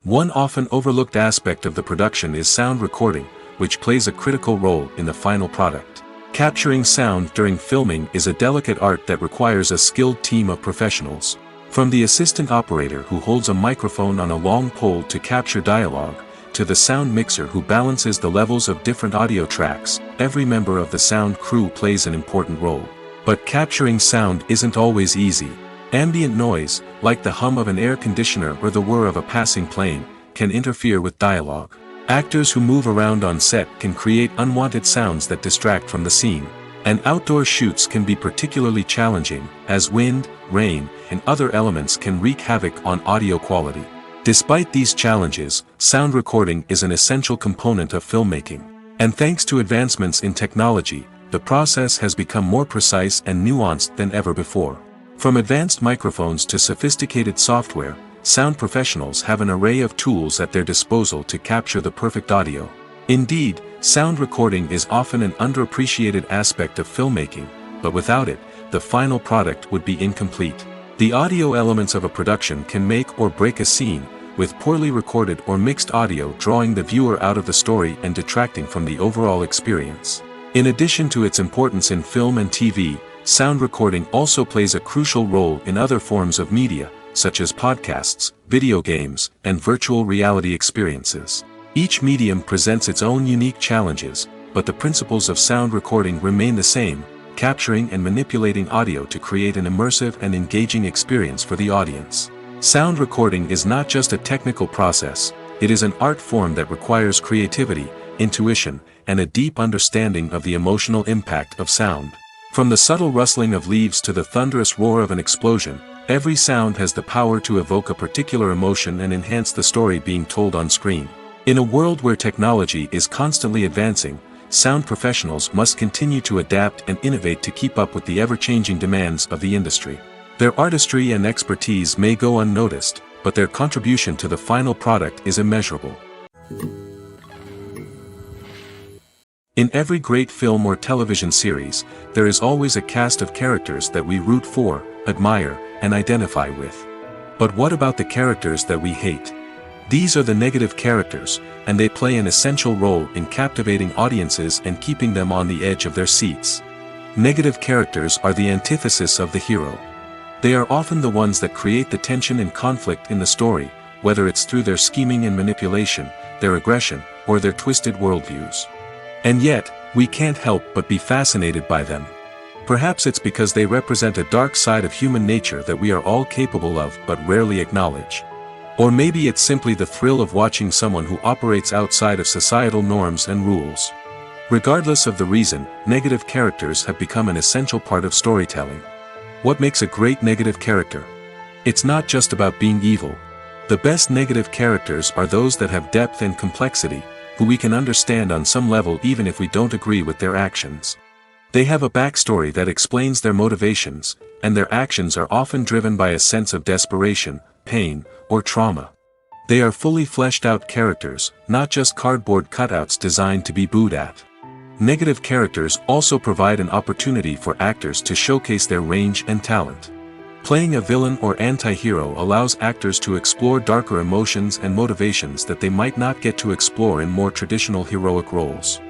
S1: One often overlooked aspect of the production is sound recording, which plays a critical role in the final product. Capturing sound during filming is a delicate art that requires a skilled team of professionals. From the assistant operator who holds a microphone on a long pole to capture dialogue, to the sound mixer who balances the levels of different audio tracks, every member of the sound crew plays an important role. But capturing sound isn't always easy. Ambient noise, like the hum of an air conditioner or the whir of a passing plane, can interfere with dialogue. Actors who move around on set can create unwanted sounds that distract from the scene. And outdoor shoots can be particularly challenging, as wind, rain, and other elements can wreak havoc on audio quality. Despite these challenges, sound recording is an essential component of filmmaking. And thanks to advancements in technology, the process has become more precise and nuanced than ever before. From advanced microphones to sophisticated software, sound professionals have an array of tools at their disposal to capture the perfect audio. Indeed, sound recording is often an underappreciated aspect of filmmaking, but without it, the final product would be incomplete. The audio elements of a production can make or break a scene, with poorly recorded or mixed audio drawing the viewer out of the story and detracting from the overall experience. In addition to its importance in film and TV, sound recording also plays a crucial role in other forms of media, such as podcasts, video games, and virtual reality experiences. Each medium presents its own unique challenges, but the principles of sound recording remain the same, capturing and manipulating audio to create an immersive and engaging experience for the audience. Sound recording is not just a technical process, it is an art form that requires creativity, intuition, and a deep understanding of the emotional impact of sound. From the subtle rustling of leaves to the thunderous roar of an explosion, every sound has the power to evoke a particular emotion and enhance the story being told on screen. In a world where technology is constantly advancing, sound professionals must continue to adapt and innovate to keep up with the ever-changing demands of the industry. Their artistry and expertise may go unnoticed, but their contribution to the final product is immeasurable. In every great film or television series, there is always a cast of characters that we root for, admire, and identify with. But what about the characters that we hate? These are the negative characters, and they play an essential role in captivating audiences and keeping them on the edge of their seats. Negative characters are the antithesis of the hero. They are often the ones that create the tension and conflict in the story, whether it's through their scheming and manipulation, their aggression, or their twisted worldviews. And yet, we can't help but be fascinated by them. Perhaps it's because they represent a dark side of human nature that we are all capable of but rarely acknowledge. Or maybe it's simply the thrill of watching someone who operates outside of societal norms and rules. Regardless of the reason, negative characters have become an essential part of storytelling. What makes a great negative character? It's not just about being evil. The best negative characters are those that have depth and complexity, who we can understand on some level even if we don't agree with their actions. They have a backstory that explains their motivations, and their actions are often driven by a sense of desperation, pain, or trauma. They are fully fleshed out characters, not just cardboard cutouts designed to be booed at. Negative characters also provide an opportunity for actors to showcase their range and talent. Playing a villain or anti-hero allows actors to explore darker emotions and motivations that they might not get to explore in more traditional heroic roles.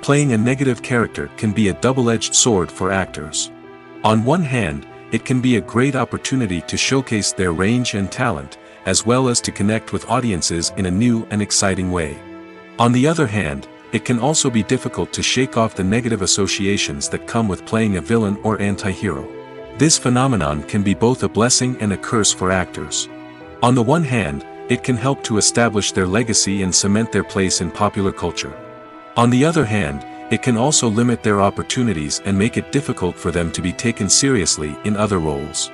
S1: Playing a negative character can be a double-edged sword for actors. On one hand, it can be a great opportunity to showcase their range and talent, as well as to connect with audiences in a new and exciting way. On the other hand, it can also be difficult to shake off the negative associations that come with playing a villain or anti-hero. This phenomenon can be both a blessing and a curse for actors. On the one hand, it can help to establish their legacy and cement their place in popular culture. On the other hand, it can also limit their opportunities and make it difficult for them to be taken seriously in other roles.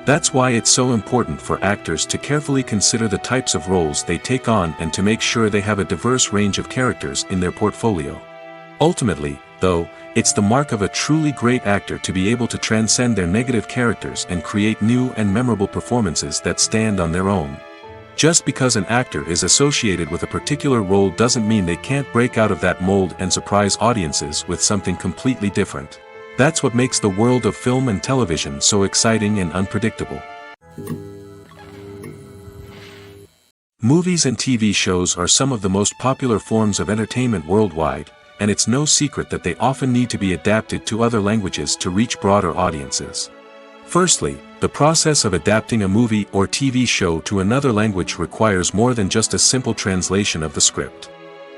S1: That's why it's so important for actors to carefully consider the types of roles they take on and to make sure they have a diverse range of characters in their portfolio. Ultimately, though, it's the mark of a truly great actor to be able to transcend their negative characters and create new and memorable performances that stand on their own. Just because an actor is associated with a particular role doesn't mean they can't break out of that mold and surprise audiences with something completely different. That's what makes the world of film and television so exciting and unpredictable. Movies and TV shows are some of the most popular forms of entertainment worldwide, and it's no secret that they often need to be adapted to other languages to reach broader audiences. Firstly, the process of adapting a movie or TV show to another language requires more than just a simple translation of the script.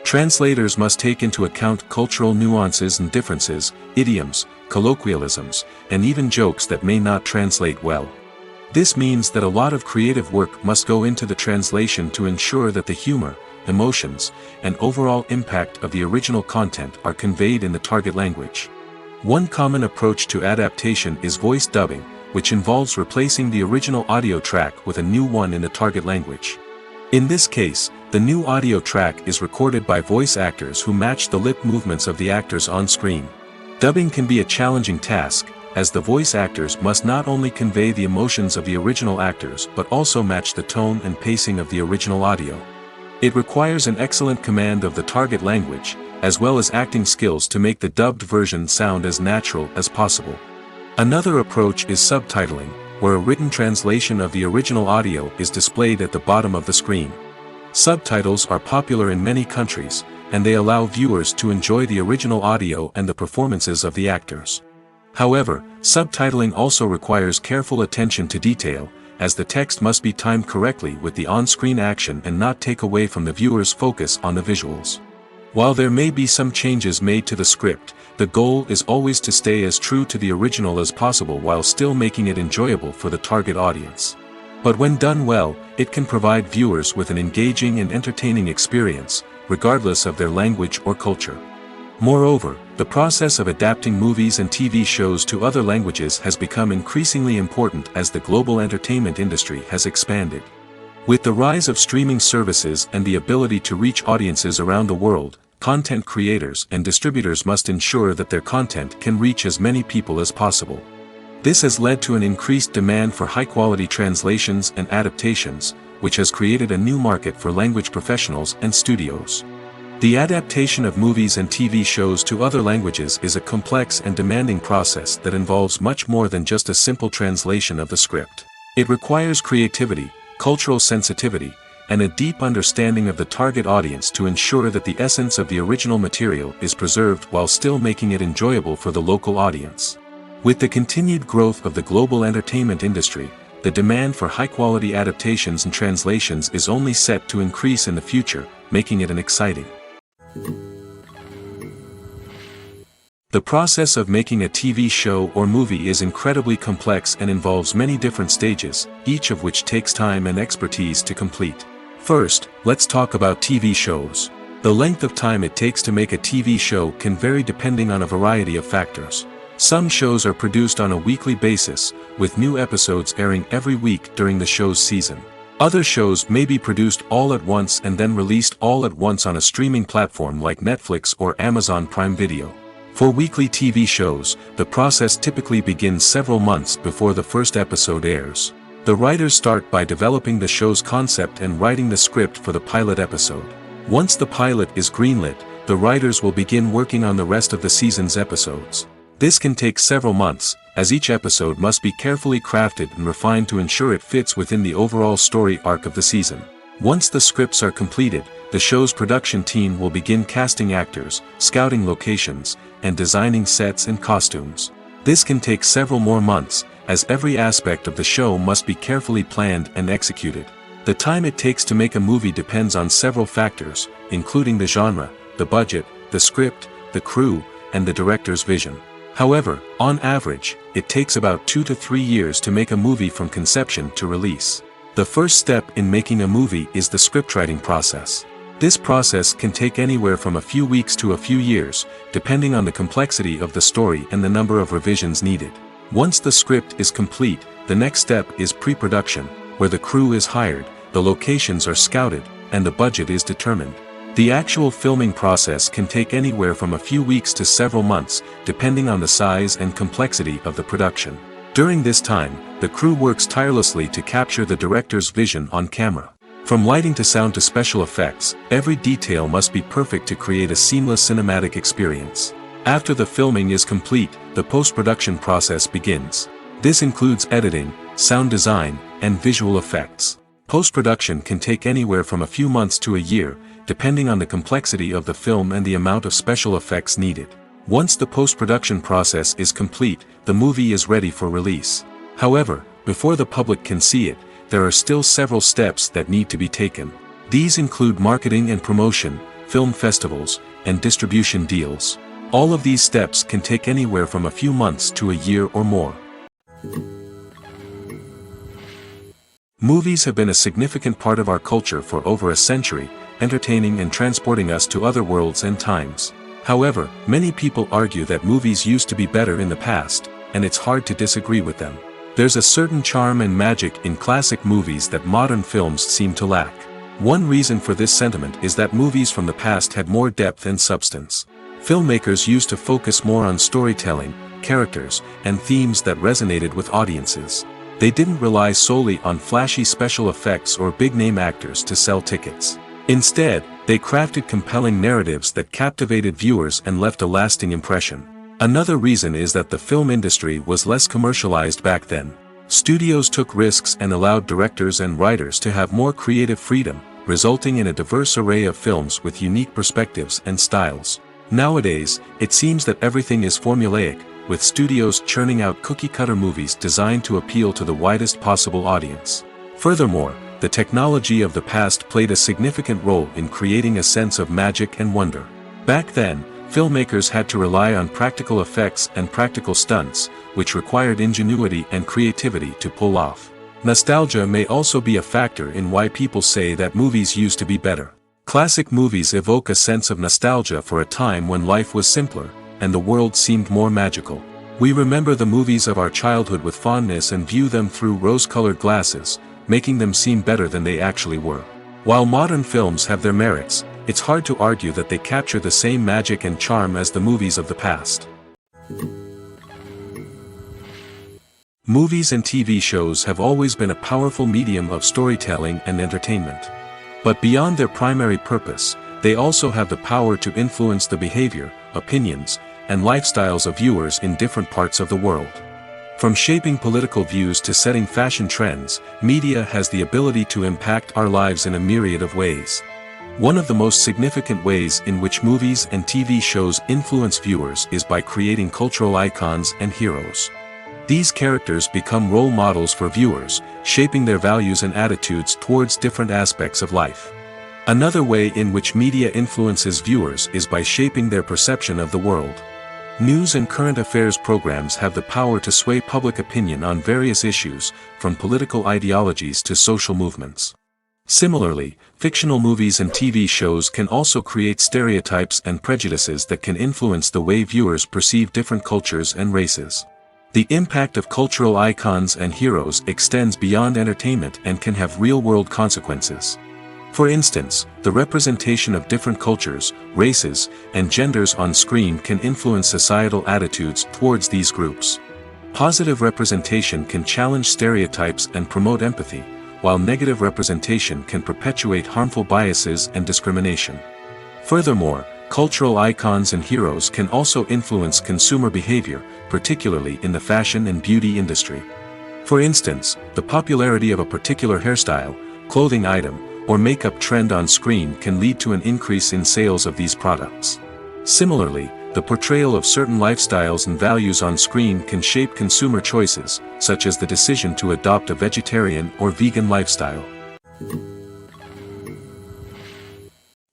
S1: Translators must take into account cultural nuances and differences, idioms, colloquialisms, and even jokes that may not translate well. This means that a lot of creative work must go into the translation to ensure that the humor, emotions, and overall impact of the original content are conveyed in the target language. One common approach to adaptation is voice dubbing, which involves replacing the original audio track with a new one in the target language. In this case, the new audio track is recorded by voice actors who match the lip movements of the actors on screen. Dubbing can be a challenging task, as the voice actors must not only convey the emotions of the original actors but also match the tone and pacing of the original audio. It requires an excellent command of the target language, as well as acting skills to make the dubbed version sound as natural as possible. Another approach is subtitling, where a written translation of the original audio is displayed at the bottom of the screen. Subtitles are popular in many countries, and they allow viewers to enjoy the original audio and the performances of the actors. However, subtitling also requires careful attention to detail, as the text must be timed correctly with the on-screen action and not take away from the viewer's focus on the visuals. While there may be some changes made to the script, the goal is always to stay as true to the original as possible while still making it enjoyable for the target audience. But when done well, it can provide viewers with an engaging and entertaining experience, regardless of their language or culture. Moreover, the process of adapting movies and TV shows to other languages has become increasingly important as the global entertainment industry has expanded. With the rise of streaming services and the ability to reach audiences around the world, content creators and distributors must ensure that their content can reach as many people as possible. This has led to an increased demand for high-quality translations and adaptations, which has created a new market for language professionals and studios. The adaptation of movies and TV shows to other languages is a complex and demanding process that involves much more than just a simple translation of the script. It requires creativity, cultural sensitivity, and a deep understanding of the target audience to ensure that the essence of the original material is preserved while still making it enjoyable for the local audience. With the continued growth of the global entertainment industry, the demand for high-quality adaptations and translations is only set to increase in the future, making it an exciting. The process of making a TV show or movie is incredibly complex and involves many different stages, each of which takes time and expertise to complete. First, let's talk about TV shows. The length of time it takes to make a TV show can vary depending on a variety of factors. Some shows are produced on a weekly basis, with new episodes airing every week during the show's season. Other shows may be produced all at once and then released all at once on a streaming platform like Netflix or Amazon Prime Video. For weekly TV shows, the process typically begins several months before the first episode airs. The writers start by developing the show's concept and writing the script for the pilot episode. Once the pilot is greenlit, the writers will begin working on the rest of the season's episodes. This can take several months, as each episode must be carefully crafted and refined to ensure it fits within the overall story arc of the season. Once the scripts are completed, the show's production team will begin casting actors, scouting locations, and designing sets and costumes. This can take several more months, as every aspect of the show must be carefully planned and executed. The time it takes to make a movie depends on several factors, including the genre, the budget, the script, the crew, and the director's vision. However, on average, it takes about 2 to 3 years to make a movie from conception to release. The first step in making a movie is the scriptwriting process. This process can take anywhere from a few weeks to a few years, depending on the complexity of the story and the number of revisions needed. Once the script is complete, the next step is pre-production, where the crew is hired, the locations are scouted, and the budget is determined. The actual filming process can take anywhere from a few weeks to several months, depending on the size and complexity of the production. During this time, the crew works tirelessly to capture the director's vision on camera. From lighting to sound to special effects, every detail must be perfect to create a seamless cinematic experience. After the filming is complete, the post-production process begins. This includes editing, sound design, and visual effects. Post-production can take anywhere from a few months to a year, depending on the complexity of the film and the amount of special effects needed. Once the post-production process is complete, the movie is ready for release. However, before the public can see it, there are still several steps that need to be taken. These include marketing and promotion, film festivals, and distribution deals. All of these steps can take anywhere from a few months to a year or more. Movies have been a significant part of our culture for over a century, entertaining and transporting us to other worlds and times. However, many people argue that movies used to be better in the past, and it's hard to disagree with them. There's a certain charm and magic in classic movies that modern films seem to lack. One reason for this sentiment is that movies from the past had more depth and substance. Filmmakers used to focus more on storytelling, characters, and themes that resonated with audiences. They didn't rely solely on flashy special effects or big-name actors to sell tickets. Instead, they crafted compelling narratives that captivated viewers and left a lasting impression. Another reason is that the film industry was less commercialized back then. Studios took risks and allowed directors and writers to have more creative freedom, resulting in a diverse array of films with unique perspectives and styles. Nowadays, it seems that everything is formulaic, with studios churning out cookie-cutter movies designed to appeal to the widest possible audience. Furthermore, the technology of the past played a significant role in creating a sense of magic and wonder. Back then, filmmakers had to rely on practical effects and practical stunts, which required ingenuity and creativity to pull off. Nostalgia may also be a factor in why people say that movies used to be better. Classic movies evoke a sense of nostalgia for a time when life was simpler, and the world seemed more magical. We remember the movies of our childhood with fondness and view them through rose-colored glasses, making them seem better than they actually were. While modern films have their merits, it's hard to argue that they capture the same magic and charm as the movies of the past. Movies and TV shows have always been a powerful medium of storytelling and entertainment. But beyond their primary purpose, they also have the power to influence the behavior, opinions, and lifestyles of viewers in different parts of the world. From shaping political views to setting fashion trends, media has the ability to impact our lives in a myriad of ways. One of the most significant ways in which movies and TV shows influence viewers is by creating cultural icons and heroes. These characters become role models for viewers, shaping their values and attitudes towards different aspects of life. Another way in which media influences viewers is by shaping their perception of the world. News and current affairs programs have the power to sway public opinion on various issues, from political ideologies to social movements. Similarly, fictional movies and TV shows can also create stereotypes and prejudices that can influence the way viewers perceive different cultures and races. The impact of cultural icons and heroes extends beyond entertainment and can have real-world consequences. For instance, the representation of different cultures, races, and genders on screen can influence societal attitudes towards these groups. Positive representation can challenge stereotypes and promote empathy, while negative representation can perpetuate harmful biases and discrimination. Furthermore, cultural icons and heroes can also influence consumer behavior, particularly in the fashion and beauty industry. For instance, the popularity of a particular hairstyle, clothing item, or makeup trend on screen can lead to an increase in sales of these products. Similarly, the portrayal of certain lifestyles and values on screen can shape consumer choices, such as the decision to adopt a vegetarian or vegan lifestyle.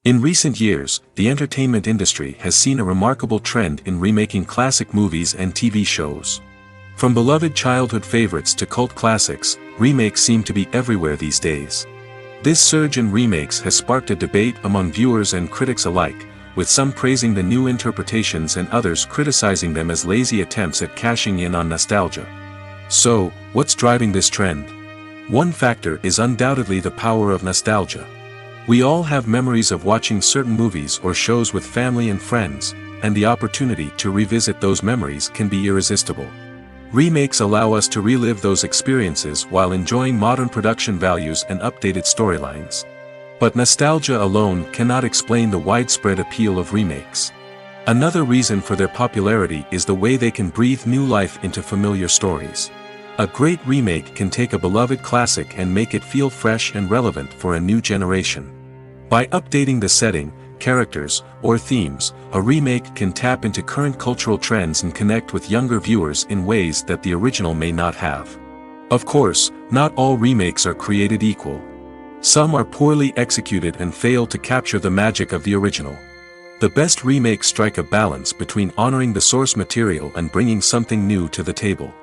S1: In recent years, the entertainment industry has seen a remarkable trend in remaking classic movies and TV shows. From beloved childhood favorites to cult classics, remakes seem to be everywhere these days. This surge in remakes has sparked a debate among viewers and critics alike, with some praising the new interpretations and others criticizing them as lazy attempts at cashing in on nostalgia. So, what's driving this trend? One factor is undoubtedly the power of nostalgia. We all have memories of watching certain movies or shows with family and friends, and the opportunity to revisit those memories can be irresistible. Remakes allow us to relive those experiences while enjoying modern production values and updated storylines. But nostalgia alone cannot explain the widespread appeal of remakes. Another reason for their popularity is the way they can breathe new life into familiar stories. A great remake can take a beloved classic and make it feel fresh and relevant for a new generation. By updating the setting, characters, or themes, a remake can tap into current cultural trends and connect with younger viewers in ways that the original may not have. Of course, not all remakes are created equal. Some are poorly executed and fail to capture the magic of the original. The best remakes strike a balance between honoring the source material and bringing something new to the table.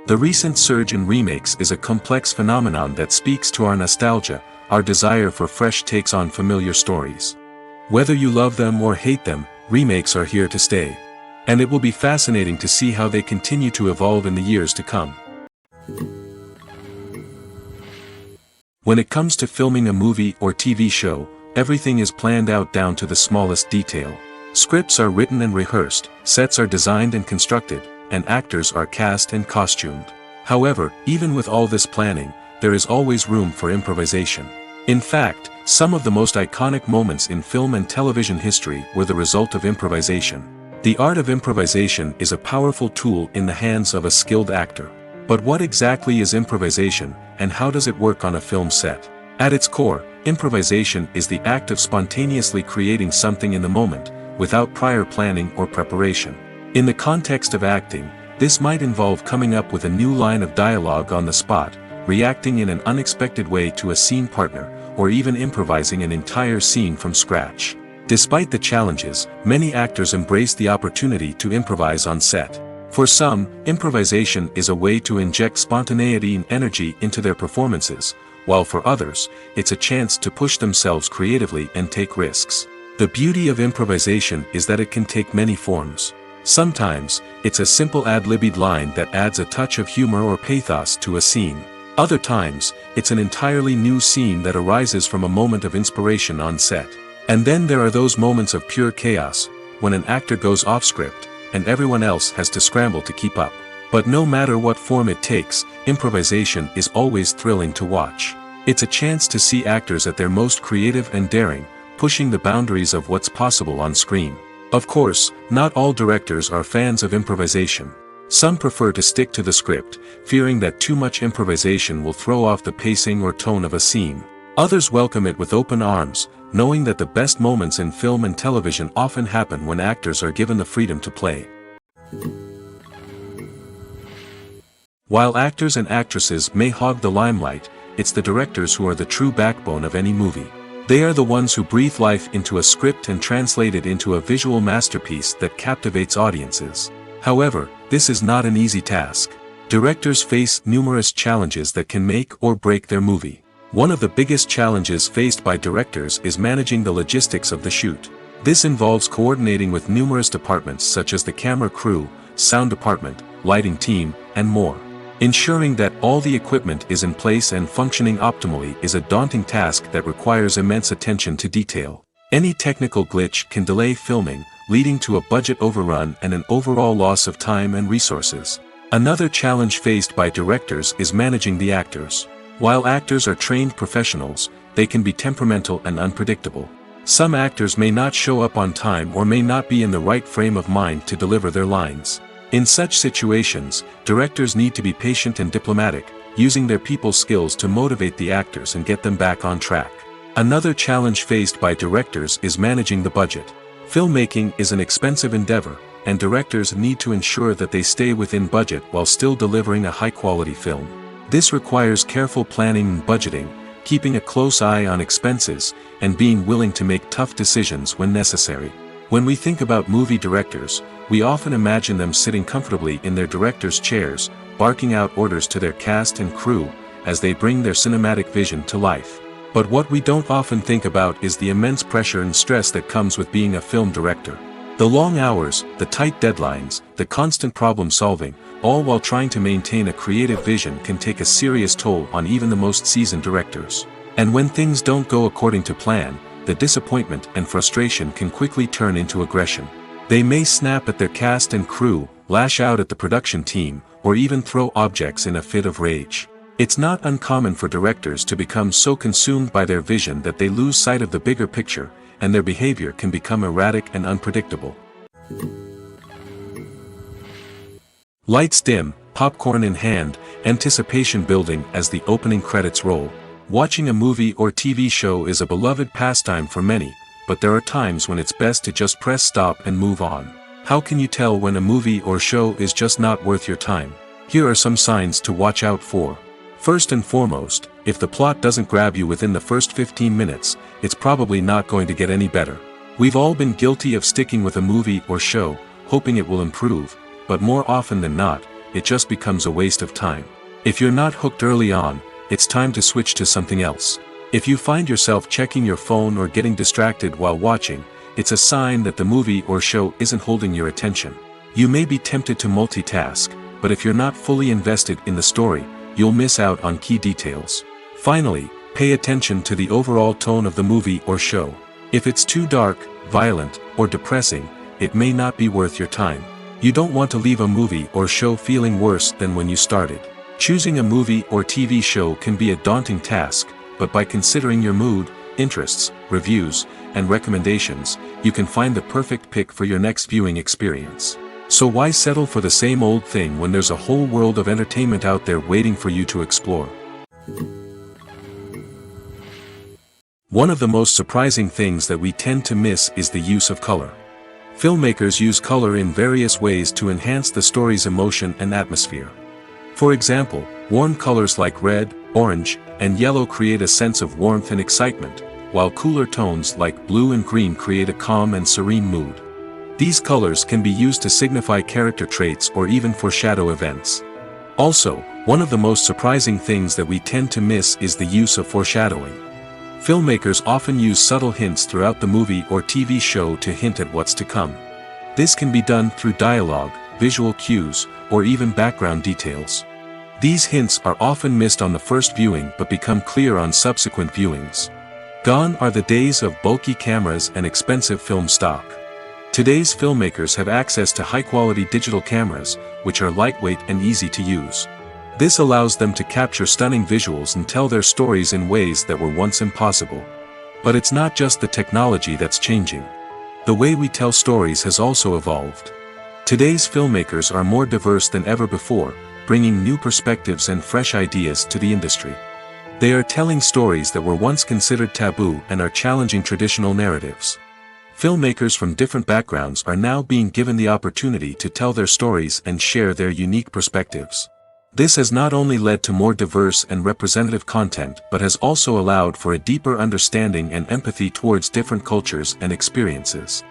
S1: The recent surge in remakes is a complex phenomenon that speaks to our nostalgia, our desire for fresh takes on familiar stories. Whether you love them or hate them, remakes are here to stay. And it will be fascinating to see how they continue to evolve in the years to come. When it comes to filming a movie or TV show, everything is planned out down to the smallest detail. Scripts are written and rehearsed, sets are designed and constructed, and actors are cast and costumed. However, even with all this planning, there is always room for improvisation. In fact, some of the most iconic moments in film and television history were the result of improvisation. The art of improvisation is a powerful tool in the hands of a skilled actor. But what exactly is improvisation, and how does it work on a film set? At its core, improvisation is the act of spontaneously creating something in the moment, without prior planning or preparation. In the context of acting, This might involve coming up with a new line of dialogue on the spot, reacting in an unexpected way to a scene partner, or even improvising an entire scene from scratch. Despite the challenges, many actors embrace the opportunity to improvise on set. For some, improvisation is a way to inject spontaneity and energy into their performances, while for others, it's a chance to push themselves creatively and take risks. The beauty of improvisation is that it can take many forms. Sometimes, it's a simple ad-libbed line that adds a touch of humor or pathos to a scene. Other times, it's an entirely new scene that arises from a moment of inspiration on set. And then there are those moments of pure chaos, when an actor goes off script, and everyone else has to scramble to keep up. But no matter what form it takes, improvisation is always thrilling to watch. It's a chance to see actors at their most creative and daring, pushing the boundaries of what's possible on screen. Of course, not all directors are fans of improvisation. Some prefer to stick to the script, fearing that too much improvisation will throw off the pacing or tone of a scene. Others welcome it with open arms, knowing that the best moments in film and television often happen when actors are given the freedom to play. While actors and actresses may hog the limelight, it's the directors who are the true backbone of any movie. They are the ones who breathe life into a script and translate it into a visual masterpiece that captivates audiences. However, this is not an easy task. Directors face numerous challenges that can make or break their movie. One of the biggest challenges faced by directors is managing the logistics of the shoot. This involves coordinating with numerous departments such as the camera crew, sound department, lighting team, and more. Ensuring that all the equipment is in place and functioning optimally is a daunting task that requires immense attention to detail. Any technical glitch can delay filming, leading to a budget overrun and an overall loss of time and resources. Another challenge faced by directors is managing the actors. While actors are trained professionals, they can be temperamental and unpredictable. Some actors may not show up on time or may not be in the right frame of mind to deliver their lines. In such situations, directors need to be patient and diplomatic, using their people skills to motivate the actors and get them back on track. Another challenge faced by directors is managing the budget. Filmmaking is an expensive endeavor, and directors need to ensure that they stay within budget while still delivering a high-quality film. This requires careful planning and budgeting, keeping a close eye on expenses, and being willing to make tough decisions when necessary. When we think about movie directors, we often imagine them sitting comfortably in their director's chairs, barking out orders to their cast and crew, as they bring their cinematic vision to life. But what we don't often think about is the immense pressure and stress that comes with being a film director. The long hours, the tight deadlines, the constant problem solving, all while trying to maintain a creative vision can take a serious toll on even the most seasoned directors. And when things don't go according to plan, the disappointment and frustration can quickly turn into aggression. They may snap at their cast and crew, lash out at the production team, or even throw objects in a fit of rage. It's not uncommon for directors to become so consumed by their vision that they lose sight of the bigger picture, and their behavior can become erratic and unpredictable. Lights dim, popcorn in hand, anticipation building as the opening credits roll. Watching a movie or TV show is a beloved pastime for many, but there are times when it's best to just press stop and move on. How can you tell when a movie or show is just not worth your time? Here are some signs to watch out for. First and foremost, if the plot doesn't grab you within the first 15 minutes, it's probably not going to get any better. We've all been guilty of sticking with a movie or show, hoping it will improve, but more often than not, it just becomes a waste of time. If you're not hooked early on, it's time to switch to something else. If you find yourself checking your phone or getting distracted while watching, it's a sign that the movie or show isn't holding your attention. You may be tempted to multitask, but if you're not fully invested in the story, you'll miss out on key details. Finally, pay attention to the overall tone of the movie or show. If it's too dark, violent, or depressing, it may not be worth your time. You don't want to leave a movie or show feeling worse than when you started. Choosing a movie or TV show can be a daunting task, but by considering your mood, interests, reviews, and recommendations, you can find the perfect pick for your next viewing experience. So why settle for the same old thing when there's a whole world of entertainment out there waiting for you to explore? One of the most surprising things that we tend to miss is the use of color. Filmmakers use color in various ways to enhance the story's emotion and atmosphere. For example, warm colors like red, orange, and yellow create a sense of warmth and excitement, while cooler tones like blue and green create a calm and serene mood. These colors can be used to signify character traits or even foreshadow events. Also, one of the most surprising things that we tend to miss is the use of foreshadowing. Filmmakers often use subtle hints throughout the movie or TV show to hint at what's to come. This can be done through dialogue, visual cues, or even background details. These hints are often missed on the first viewing but become clear on subsequent viewings. Gone are the days of bulky cameras and expensive film stock. Today's filmmakers have access to high-quality digital cameras, which are lightweight and easy to use. This allows them to capture stunning visuals and tell their stories in ways that were once impossible. But it's not just the technology that's changing. The way we tell stories has also evolved. Today's filmmakers are more diverse than ever before, bringing new perspectives and fresh ideas to the industry. They are telling stories that were once considered taboo and are challenging traditional narratives. Filmmakers from different backgrounds are now being given the opportunity to tell their stories and share their unique perspectives. This has not only led to more diverse and representative content but has also allowed for a deeper understanding and empathy towards different cultures and experiences.